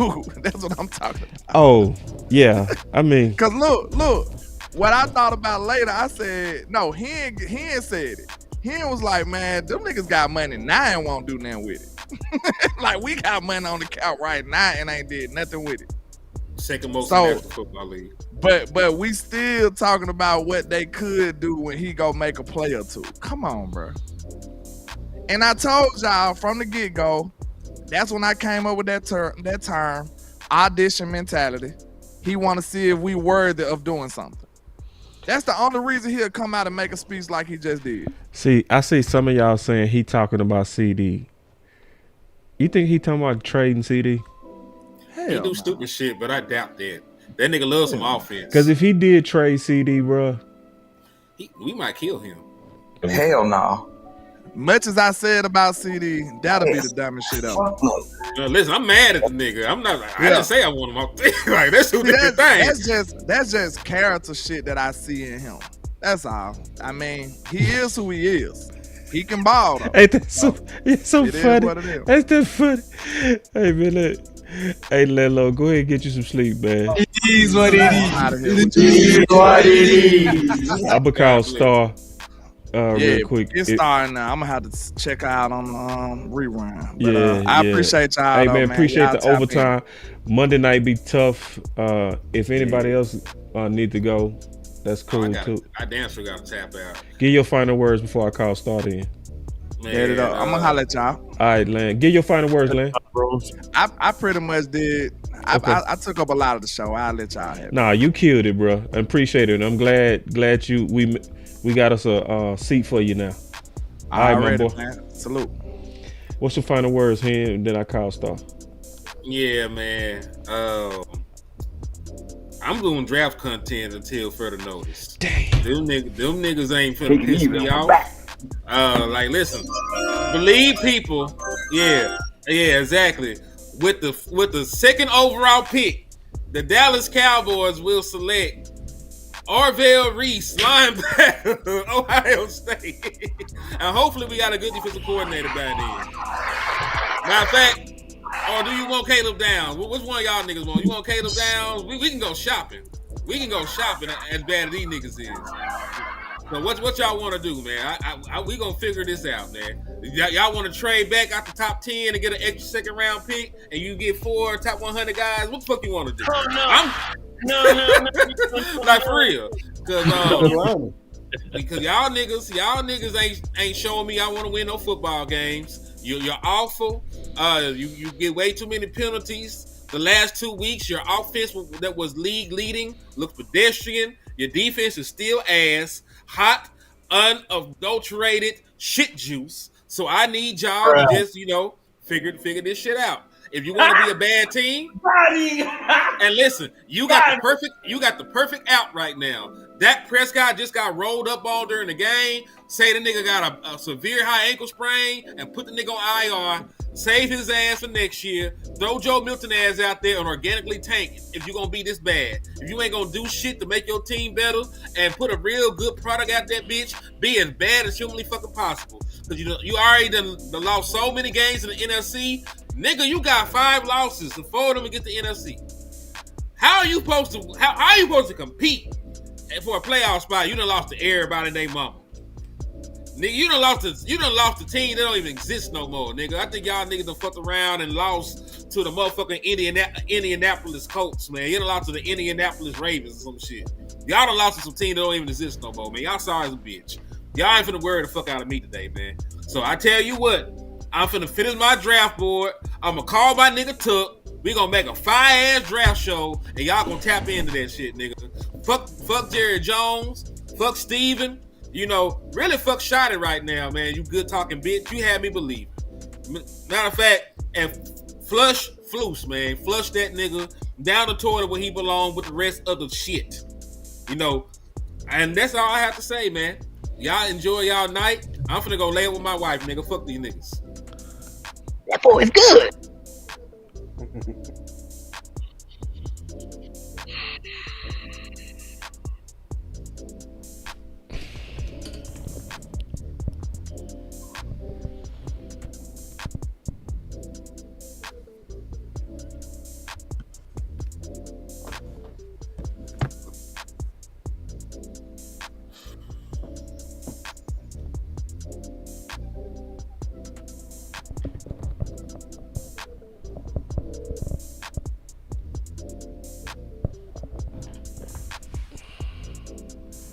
That's what I'm talking about. Oh yeah, I mean, cause look. What I thought about later, I said no. He ain't said it. He was like, man, them niggas got money now and won't do nothing with it. Like, we got money on the count right now and ain't did nothing with it. Second most National Football League. But we still talking about what they could do when he go make a play or two. Come on, bro. And I told y'all from the get-go, that's when I came up with that term, audition mentality. He want to see if we worthy of doing something. That's the only reason he'll come out and make a speech like he just did. See, I see some of y'all saying he talking about CD. You think he talking about trading CD? He do stupid shit, but I doubt that. That nigga loves some offense. Because if he did trade CD, bro, we might kill him. Hell no. Much as I said about CD, that'll be the dumbest shit ever. No, listen, I'm mad at the nigga. I'm not. I didn't say I want him off. Like that's two different things. That's just character shit that I see in him. That's all. I mean, he is who he is. He can ball though. Hey, that's so funny. Is what it is. That's that funny. Hey man, hey Lelo, go ahead and get you some sleep, man. It is what it is. It is what it is. I'm gonna call Star. real quick. It's starting now. I'm gonna have to check out on rerun. But Yeah, I yeah. appreciate y'all. Hey though, man, appreciate Y'all the tap in. overtime. Monday night be tough. If anybody else need to go, that's cool too. I damn sure gotta tap out. Give your final words before I call start in. Man, Get it up. I'm gonna holler at y'all. All right, Lan. Give your final words, Lan. I pretty much did. I took up a lot of the show. I'll let y'all have it. Nah, you killed it, bro. I appreciate it. I'm glad we got us a seat for you now. All right, my boy. Man. Salute. What's your final words here? And then I call star. Yeah, man. I'm doing draft content until further notice. Damn. Them niggas ain't finna piss me off. Like, listen, believe people. Yeah, exactly. With the second overall pick, the Dallas Cowboys will select Arvell Reese, linebacker, Ohio State. And hopefully we got a good defensive coordinator by then. Matter of fact, or do you want Caleb Downs? Which one of y'all niggas want? You want Caleb Downs? We can go shopping. We can go shopping as bad as these niggas is. So what y'all want to do, man? We gonna figure this out, man. Y'all want to trade back out the top 10 and get an extra second round pick, and you get 4 top 100 guys? What the fuck you want to do? No. Like for real, because y'all niggas ain't showing me I want to win no football games. You're awful. You get way too many penalties. The last 2 weeks, your offense that was league leading looked pedestrian. Your defense is still ass. Hot, unadulterated shit juice. So I need y'all to just, figure this shit out. If you want to be a bad team, and listen, you got the perfect out right now. Dak Prescott just got rolled up on during the game. Say the nigga got a severe high ankle sprain and put the nigga on IR. Save his ass for next year. Throw Joe Milton ass out there and organically tank if you're going to be this bad. If you ain't going to do shit to make your team better and put a real good product out that bitch, be as bad as humanly fucking possible. Because you already done lost so many games in the NFC. Nigga, you got 5 losses and 4 of them to get the NFC. How are you supposed to compete for a playoff spot? You done lost to everybody and they mama. Nigga, you done lost the team that don't even exist no more, nigga. I think y'all niggas done fucked around and lost to the motherfucking Indianapolis Colts, man. You done lost to the Indianapolis Ravens or some shit. Y'all done lost to some team that don't even exist no more, man. Y'all sorry as a bitch. Y'all ain't finna worry the fuck out of me today, man. So I tell you what, I'm finna finish my draft board. I'm gonna call my nigga Tuck. We gonna make a fire-ass draft show, and y'all gonna tap into that shit, nigga. Fuck Jerry Jones. Fuck Steven. Really fuck Shotty right now, man. You good talking bitch. You had me believe. Matter of fact, and flush Flus, man. Flush that nigga down the toilet where he belong with the rest of the shit. And that's all I have to say, man. Y'all enjoy y'all night. I'm finna go lay with my wife, nigga. Fuck these niggas. That boy is good.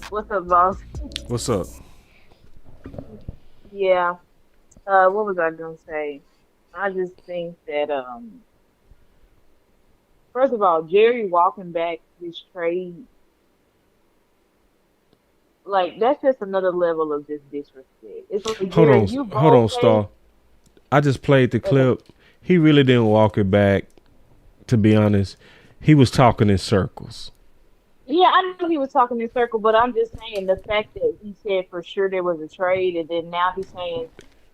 What's up, boss? What's up? Yeah. What was I gonna say? I just think that first of all, Jerry walking back this trade, like that's just another level of just disrespect. It's like Jerry, Hold on, Star. I just played the clip. He really didn't walk it back. To be honest, he was talking in circles. Yeah, I know he was talking in circle, but I'm just saying the fact that he said for sure there was a trade, and then now he's saying,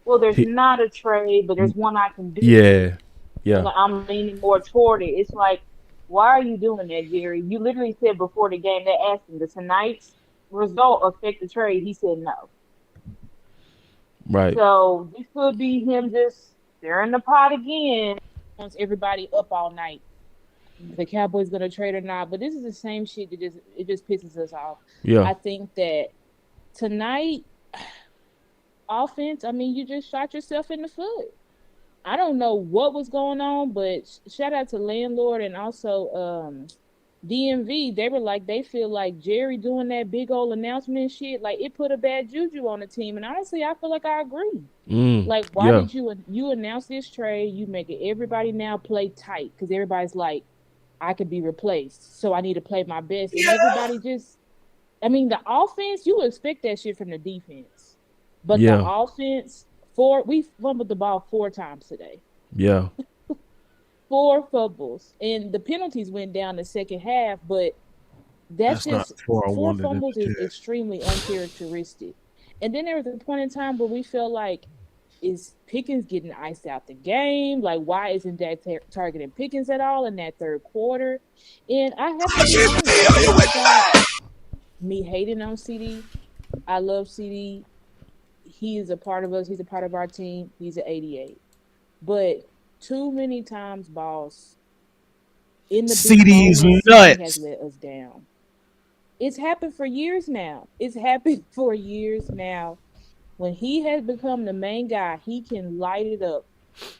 well, there's not a trade, but there's one I can do. Yeah. And I'm leaning more toward it. It's like, why are you doing that, Jerry? You literally said before the game, they asked him, does tonight's result affect the trade? He said no. Right. So this could be him just stirring the pot again. Wants everybody up all night. The Cowboys gonna trade or not, but this is the same shit that just pisses us off. Yeah. I think that tonight offense, I mean, you just shot yourself in the foot. I don't know what was going on, but shout out to landlord and also DMV. They were like they feel like Jerry doing that big old announcement and shit, like it put a bad juju on the team. And honestly, I feel like I agree. Like, why Yeah. did you announce this trade? You make it everybody now play tight because everybody's like, I could be replaced, so I need to play my best. And everybody just, I mean, the offense, you expect that shit from the defense, but the Yeah. offense, we fumbled the ball 4 times today, Yeah. 4 fumbles, and the penalties went down the second half. But that's That's not just the four I four wanted in fumbles the is chat. extremely uncharacteristic. And then there was a point in time where we felt like, is Pickens getting iced out the game? Like, why isn't Dak targeting Pickens at all in that third quarter? And I have to be honest, this is not me hating on CD. I love CD. He is a part of us. He's a part of our team. He's an 88. But too many times, boss, in the big CD's moments, he has nuts. let us down. It's happened for years now. It's happened for years now. When he has become the main guy, he can light it up.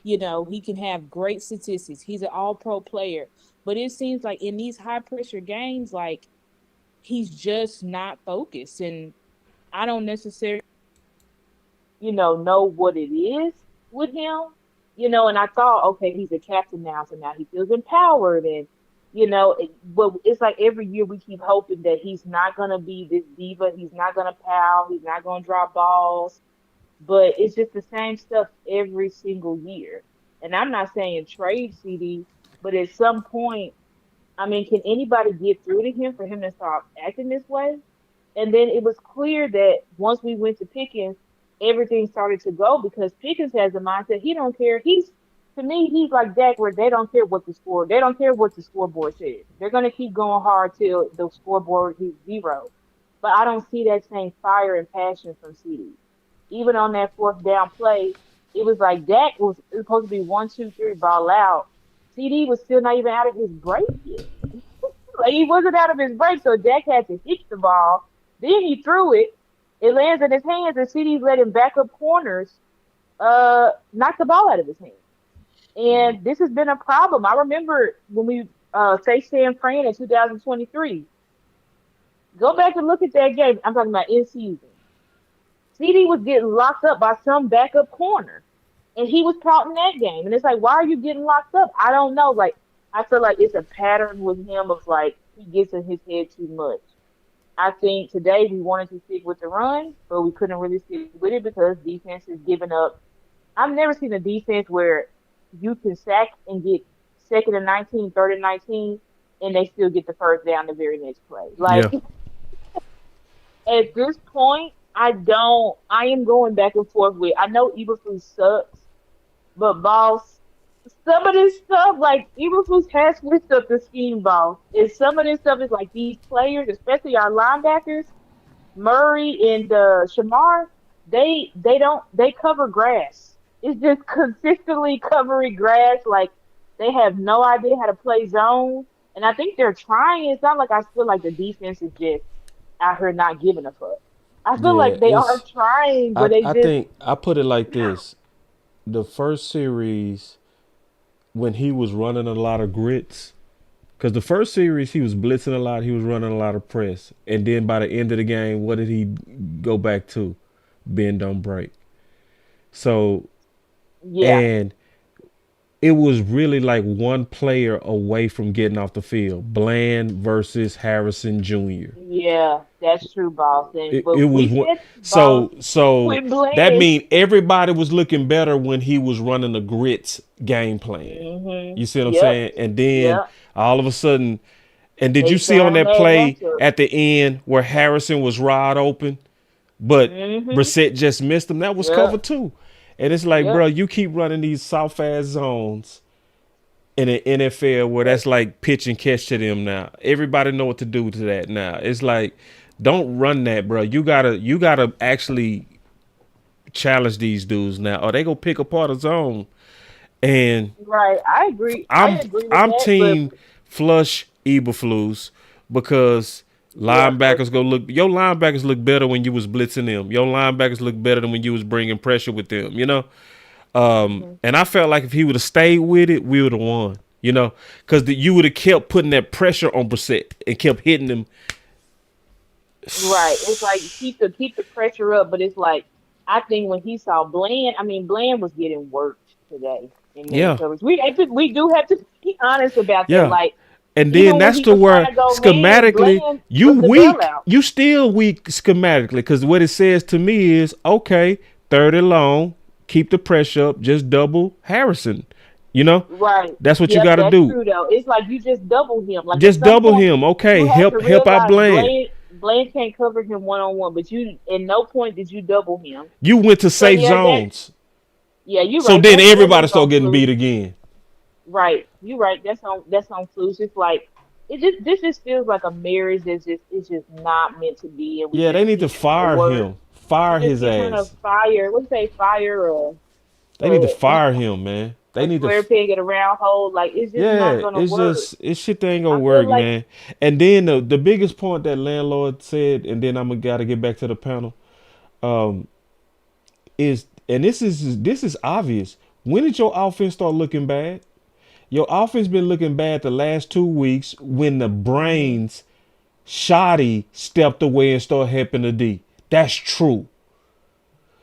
You know, he can have great statistics. He's an all-pro player. But it seems like in these high-pressure games, like, he's just not focused. And I don't necessarily, know what it is with him. And I thought, okay, he's a captain now, so now he feels empowered. And, but it's like every year we keep hoping that he's not going to be this diva. He's not going to pout. He's not going to drop balls. But it's just the same stuff every single year. And I'm not saying trade CD, but at some point, I mean, can anybody get through to him for him to start acting this way? And then it was clear that once we went to Pickens, everything started to go because Pickens has a mindset. He don't care. To me, he's like Dak, where they don't care what the score. They don't care what the scoreboard says. They're gonna keep going hard till the scoreboard is 0. But I don't see that same fire and passion from CD. Even on that fourth down play, it was like Dak was supposed to be 1, 2, 3 ball out. CD was still not even out of his break yet. Like, he wasn't out of his break, so Dak had to hit the ball. Then he threw it. It lands in his hands, and CD's letting backup corners knock the ball out of his hands. And this has been a problem. I remember when we faced San Fran in 2023. Go back and look at that game. I'm talking about in season. CD was getting locked up by some backup corner, and he was caught in that game. And it's like, why are you getting locked up? I don't know. Like, I feel like it's a pattern with him of like he gets in his head too much. I think today we wanted to stick with the run, but we couldn't really stick with it because defense is giving up. I've never seen a defense where you can sack and get 2nd and 19, 3rd and 19, and they still get the first down the very next play. Like, at this point, I am going back and forth with, I know Eberflus sucks, but boss, some of this stuff, like, Eberflus has switched up the scheme, boss. And some of this stuff is like these players, especially our linebackers, Murray and Shamar, they cover grass. It's just consistently covering grass. Like, they have no idea how to play zone. And I think they're trying. It's not like I feel like the defense is just out here not giving a fuck. I feel like they are trying, but I think I put it like this. The first series, when he was running a lot of grits, because the first series he was blitzing a lot, he was running a lot of press. And then by the end of the game, what did he go back to? Bend, don't break. So, and it was really like one player away from getting off the field. Bland versus Harrison Jr. Yeah, that's true, boss. And It was one. So that means everybody was looking better when he was running the grits game plan. Mm-hmm. You see what I'm saying? And then all of a sudden, and did you see on that play at the end where Harrison was wide open, but Brissett just missed him? That was cover 2. And it's like, bro, you keep running these soft ass zones in the NFL where that's like pitch and catch to them now. Everybody know what to do to that now. It's like, don't run that, bro. You gotta actually challenge these dudes now, or they go pick apart a zone. And right, I agree. I'm team flush Eberflus because Yeah, Linebackers your linebackers look better when you was blitzing them. Your linebackers look better than when you was bringing pressure with them, you know? And I felt like if he would have stayed with it, we would have won, you know? Because you would have kept putting that pressure on Brissett and kept hitting him. right. It's like keep the pressure up, but it's like I think when he saw Bland, I mean Bland was getting worked today in man Yeah, coverage. We do have to be honest about that. yeah. Like And then even when that's he to was trying where to go man, schematically Bland you was the weak. bailout. You still weak schematically because what it says to me is okay, 30 long, keep the pressure up, just double Harrison. You know, Right. that's what you Yep, got to that's do. true though. It's like you just double him. Like at Just some double point him. you Okay, have to help out realize Bland. Bland can't cover him 1-on-1, but you at no point did you double him. You went to So safe yeah, zones, yeah, you're so right. then everybody That's start on getting Fluke. beat again. Right. You're right. That's on Fluke. It's like this just feels like a marriage that's just it's just not meant to be, and we Yeah, they just need to keep hearing the fire word. him. We Fire just his keep hearing a ass. fire. What's they fire They need to a fire him, man. They a need to. square peg in a round hole? Like it's just not Yeah, gonna it's work. just it's shit that ain't gonna I feel work, like man. And then the biggest point that landlord said, and then I'm gonna gotta get back to the panel, um, is and this is obvious. When did your offense start looking bad? Your offense been looking bad the last 2 weeks when the mhm. brains shoddy stepped away and started helping the D. That's true.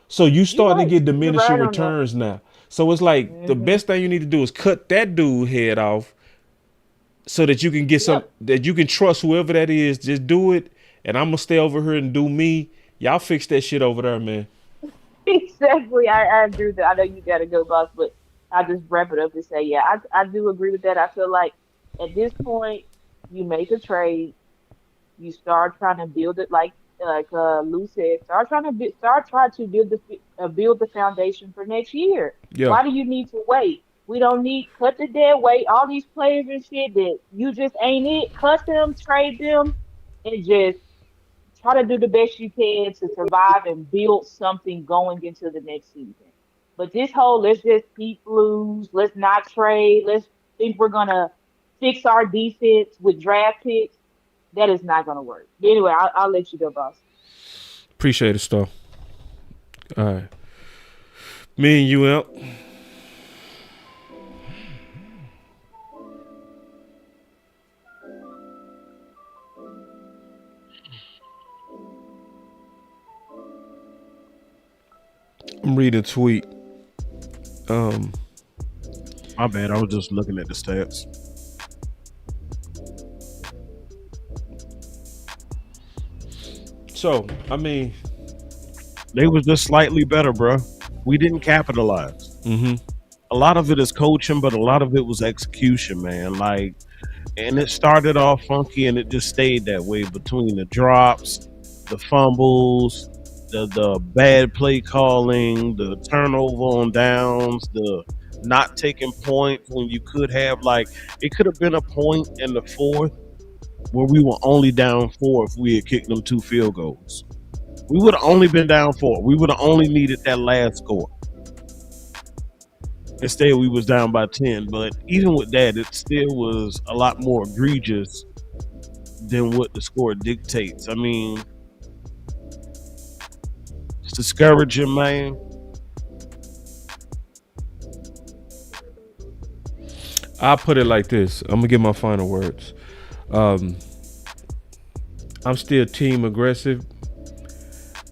So you You're starting to right. get You're diminishing right on that. returns now. So it's like the Hmm. best thing you need to do is cut that dude head off so that you can get some Yep. that you can trust whoever that is. Just do it, and I'm gonna stay over here and do me. Y'all fix that shit over there, man. Exactly. I agree with that. I know you got to go, boss, but I just wrap it up and say, yeah, I do agree with that. I feel like at this point, you make a trade, you start trying to build it like Lou said, start trying to build the foundation for next year. Yeah, Why do you need to wait? We don't need cut the dead weight. All these players and shit that you just ain't it. Cut them, trade them, and just try to do the best you can to survive and build something going into the next season. But this whole let's just keep blues, let's not trade, let's think we're gonna fix our defense with draft picks. That is not gonna work. But anyway, I'll let you go, boss. appreciate it, Star. All right, me and you out. I'm reading a tweet. Um, My bad. I was just looking at the stats. so I mean, They was just slightly better, bro. We didn't capitalize. mm-hmm. A lot of it is coaching, but a lot of it was execution, man. Like, and it started off funky, and it just stayed that way between the drops, the fumbles, the bad play calling, the turnover on downs, the not taking points when you could have. Like, it could have been a point in the fourth where we were only down 4 if we had kicked them 2 field goals. We would have only been down 4. We would have only needed that last score. Instead, we was down by 10. But even with that, it still was a lot more egregious than what the score dictates. I mean, it's discouraging, man. I'll put it like this. I'm gonna give my final words. Um, I'm still team aggressive.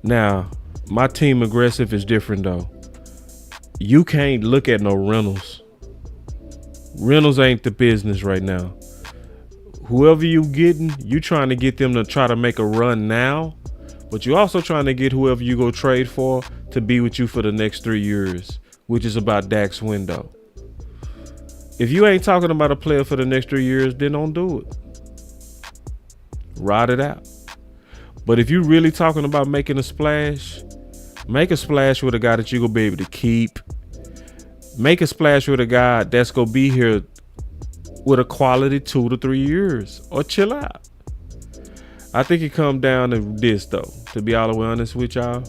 Now, my team aggressive is different though. You can't look at no rentals. Rentals ain't the business right now. Whoever you getting, you trying to get them to try to make a run now, but you also trying to get whoever you go trade for to be with you for the next 3 years, which is about Dak's window. If you ain't talking about a player for the next 3 years, then don't do it. Ride it out. But if you really talking about making a splash, make a splash with a guy that you're going to be able to keep. Make a splash with a guy that's going to be here with a quality 2 to 3 years. Or chill out. I think it comes down to this, though. To be all the way honest with y'all,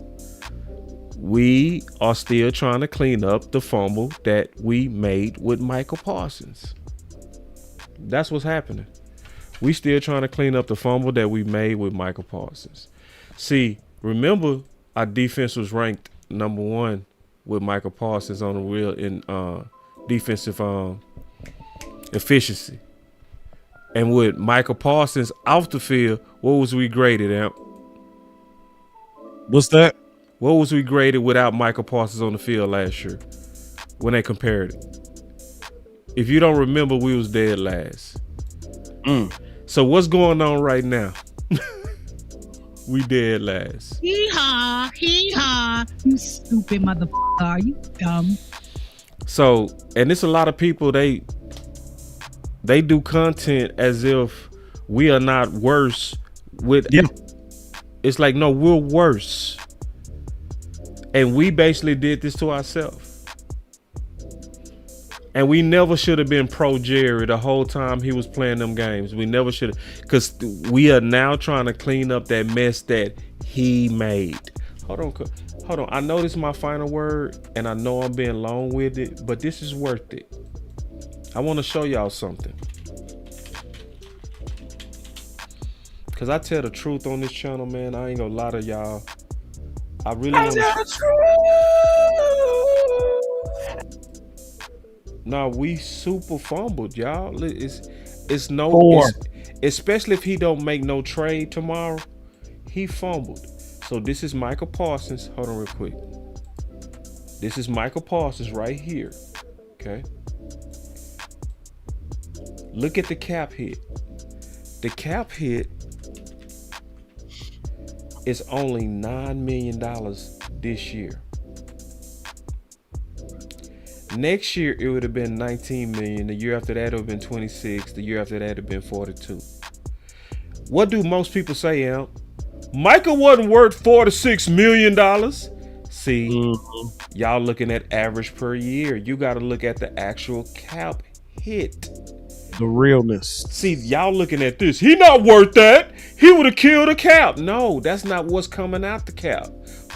we are still trying to clean up the fumble that we made with Michael Parsons. That's what's happening. We still trying to clean up the fumble that we made with Michael Parsons. See, remember our defense was ranked number 1 with Michael Parsons on the wheel in defensive efficiency. And with Michael Parsons off the field, what was we graded, Amp? What's that? What was we graded without Michael Parsons on the field last year when they compared it? If you don't remember, we was dead last. So what's going on right now? We dead last. Hee-haw, hee-haw. You stupid motherfucker. Are you dumb? So, and it's a lot of people, they do content as if we are not worse with. Yeah. It's like, no, we're worse. And we basically did this to ourselves. And we never should have been pro Jerry the whole time he was playing them games. We never should have, because we are now trying to clean up that mess that he made. Hold on. I know this is my final word, and I know I'm being long-winded, but this is worth it. I want to show y'all something. Because I tell the truth on this channel, man. I ain't gonna lie to y'all. I really want to. No, we super fumbled, y'all. It's no, especially if he don't make no trade tomorrow. He fumbled. So this is Michael Parsons. Hold on real quick. This is Michael Parsons right here. Okay. Look at the cap hit. The cap hit is only $9 million this year. Next year it would have been 19 million. The year after that it would have been 26. The year after that it would have been 42. What do most people say, Amp? Michael wasn't worth $46 million. See, y'all looking at average per year. You got to look at the actual cap hit. The realness. See, y'all looking at this. He not worth that. He would have killed a cap. No, that's not what's coming out the cap.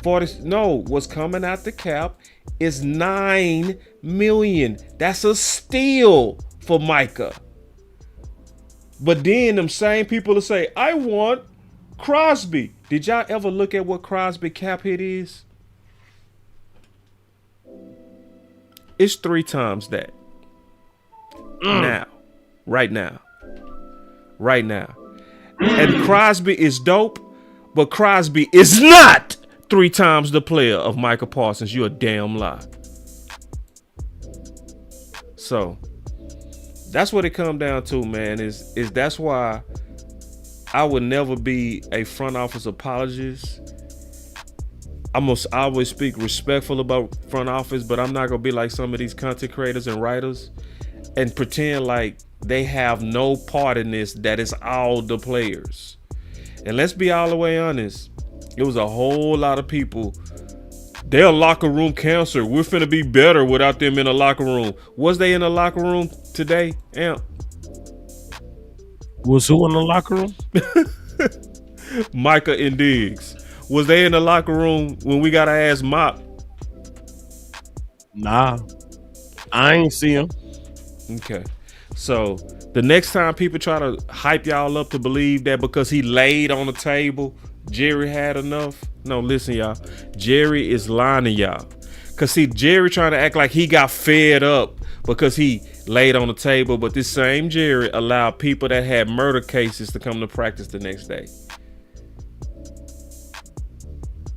What's coming out the cap is $9 million. That's a steal for Micah. But then them same people will say, I want Crosby. Did y'all ever look at what Crosby cap hit is? It's 3 times that. Now. Right now. And Crosby is dope, but Crosby is not 3 times the player of Michael Parsons. You're a damn lie. So that's what it come down to, man. Is that's why I would never be a front office apologist. I must always speak respectful about front office, but I'm not gonna be like some of these content creators and writers and pretend like they have no part in this, that it's all the players. And let's be all the way honest. It was a whole lot of people. They're locker room cancer. We're finna be better without them in the locker room. Was they in the locker room today, Amp? Was who in the locker room? Micah and Diggs. Was they in the locker room when we got our ass mopped? Nah. I ain't see him. Okay. So the next time people try to hype y'all up to believe that because he laid on the table, Jerry had enough. No, listen, y'all. Jerry is lying to y'all. Cause see, Jerry trying to act like he got fed up because he laid on the table, but this same Jerry allowed people that had murder cases to come to practice the next day.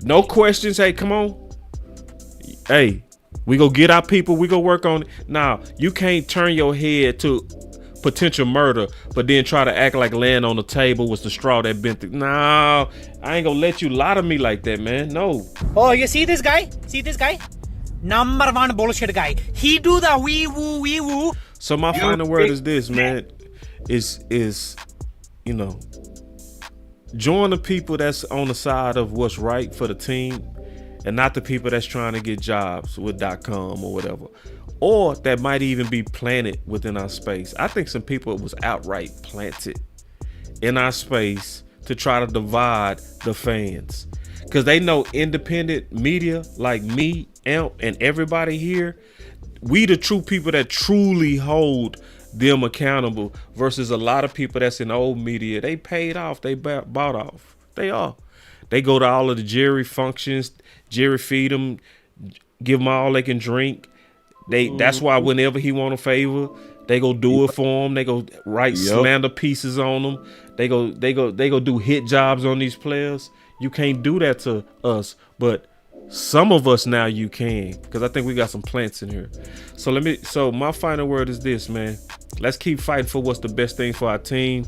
No questions. Hey, come on. Hey, we go get our people. We go work on it. Now, you can't turn your head to potential murder, but then try to act like laying on the table was the straw that bent through. No, I ain't gonna let you lie to me like that, man. No. Oh, you see this guy? See this guy? Number 1 bullshit guy. He do the wee woo. So my final word is this, man. Is you know, join the people that's on the side of what's right for the team, and not the people that's trying to get jobs with .com or whatever, or that might even be planted within our space. I think some people was outright planted in our space to try to divide the fans, because they know independent media like me, Amp, and everybody here, we the true people that truly hold them accountable versus a lot of people that's in the old media. They paid off. They bought off. They are. They go to all of the Jerry functions. Jerry feed them, give them all they can drink. That's why whenever he want a favor, they go do it for him. They go write slander pieces on them. They go do hit jobs on these players. You can't do that to us, but some of us now you can, because I think we got some plants in here. So my final word is this, man. Let's keep fighting for what's the best thing for our team.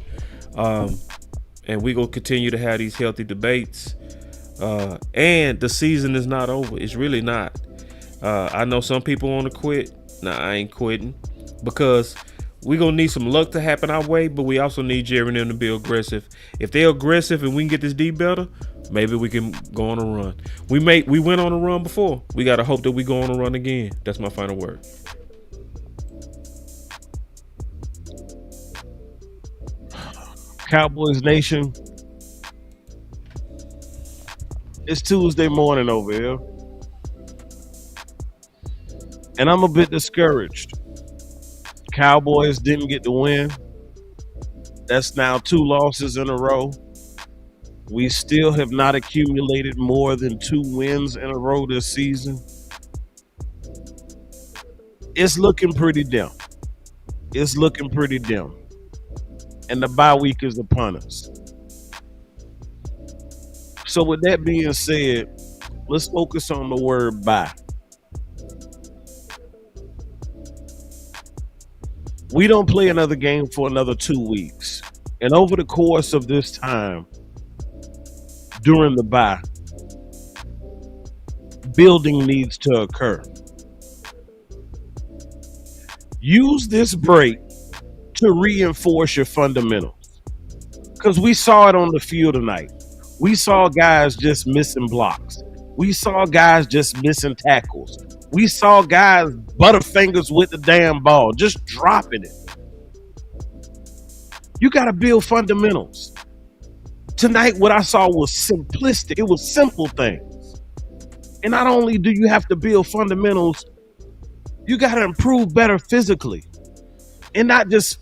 And we gonna continue to have these healthy debates. And the season is not over. It's really not. I know some people want to quit. Nah, I ain't quitting, because we gonna need some luck to happen our way, but we also need Jerry and them to be aggressive. If they're aggressive and we can get this D better, maybe we can go on a run. We went on a run before. We gotta hope that we go on a run again. That's my final word. Cowboys Nation, it's Tuesday morning over here, and I'm a bit discouraged. Cowboys didn't get the win. That's now 2 losses in a row. We still have not accumulated more than 2 wins in a row this season. It's looking pretty dim. It's looking pretty dim. And the bye week is upon us. So with that being said, let's focus on the word bye. We don't play another game for another 2 weeks. And over the course of this time, during the bye, building needs to occur. Use this break to reinforce your fundamentals. Because we saw it on the field tonight. We saw guys just missing blocks. We saw guys just missing tackles. We saw guys butterfingers with the damn ball, just dropping it. You got to build fundamentals. Tonight, what I saw was simplistic. It was simple things. And not only do you have to build fundamentals, you got to improve better physically. And not just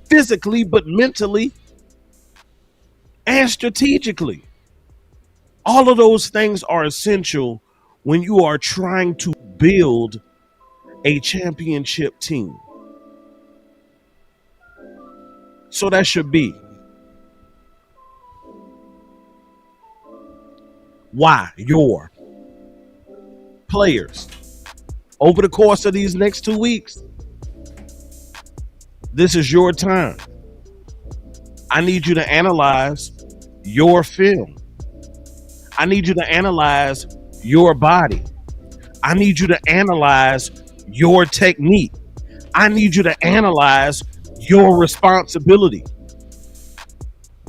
physically, but mentally and strategically. All of those things are essential when you are trying to build a championship team. So that should be why your players over the course of these next 2 weeks, this is your time. I need you to analyze your film. I need you to analyze your body. I need you to analyze your technique. I need you to analyze your responsibility.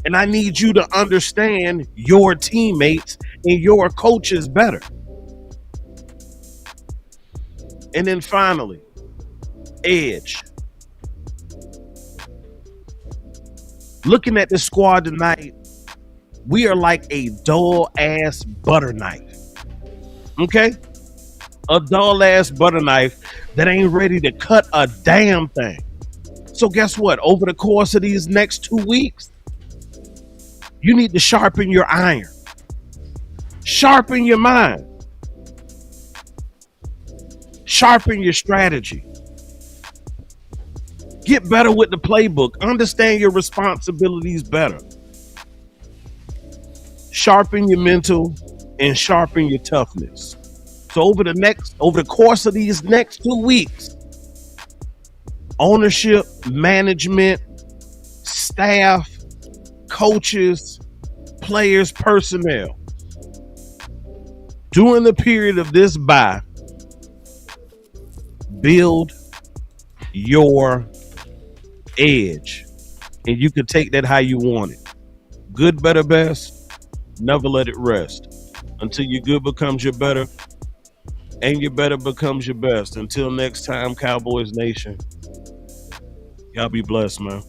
And I need you to understand your teammates and your coaches better. And then finally, edge. Looking at the squad tonight, we are like a dull ass butter knife. Okay? A dull ass butter knife that ain't ready to cut a damn thing. So guess what? Over the course of these next 2 weeks, you need to sharpen your iron. Sharpen your mind. Sharpen your strategy. Get better with the playbook. Understand your responsibilities better. Sharpen your mental and sharpen your toughness. So over the course of these next 2 weeks, ownership, management, staff, coaches, players, personnel, during the period of this bye, build your edge. And you can take that how you want it. Good, better, best. Never let it rest. Until your good becomes your better and your better becomes your best. Until next time, Cowboys Nation. Y'all be blessed, man.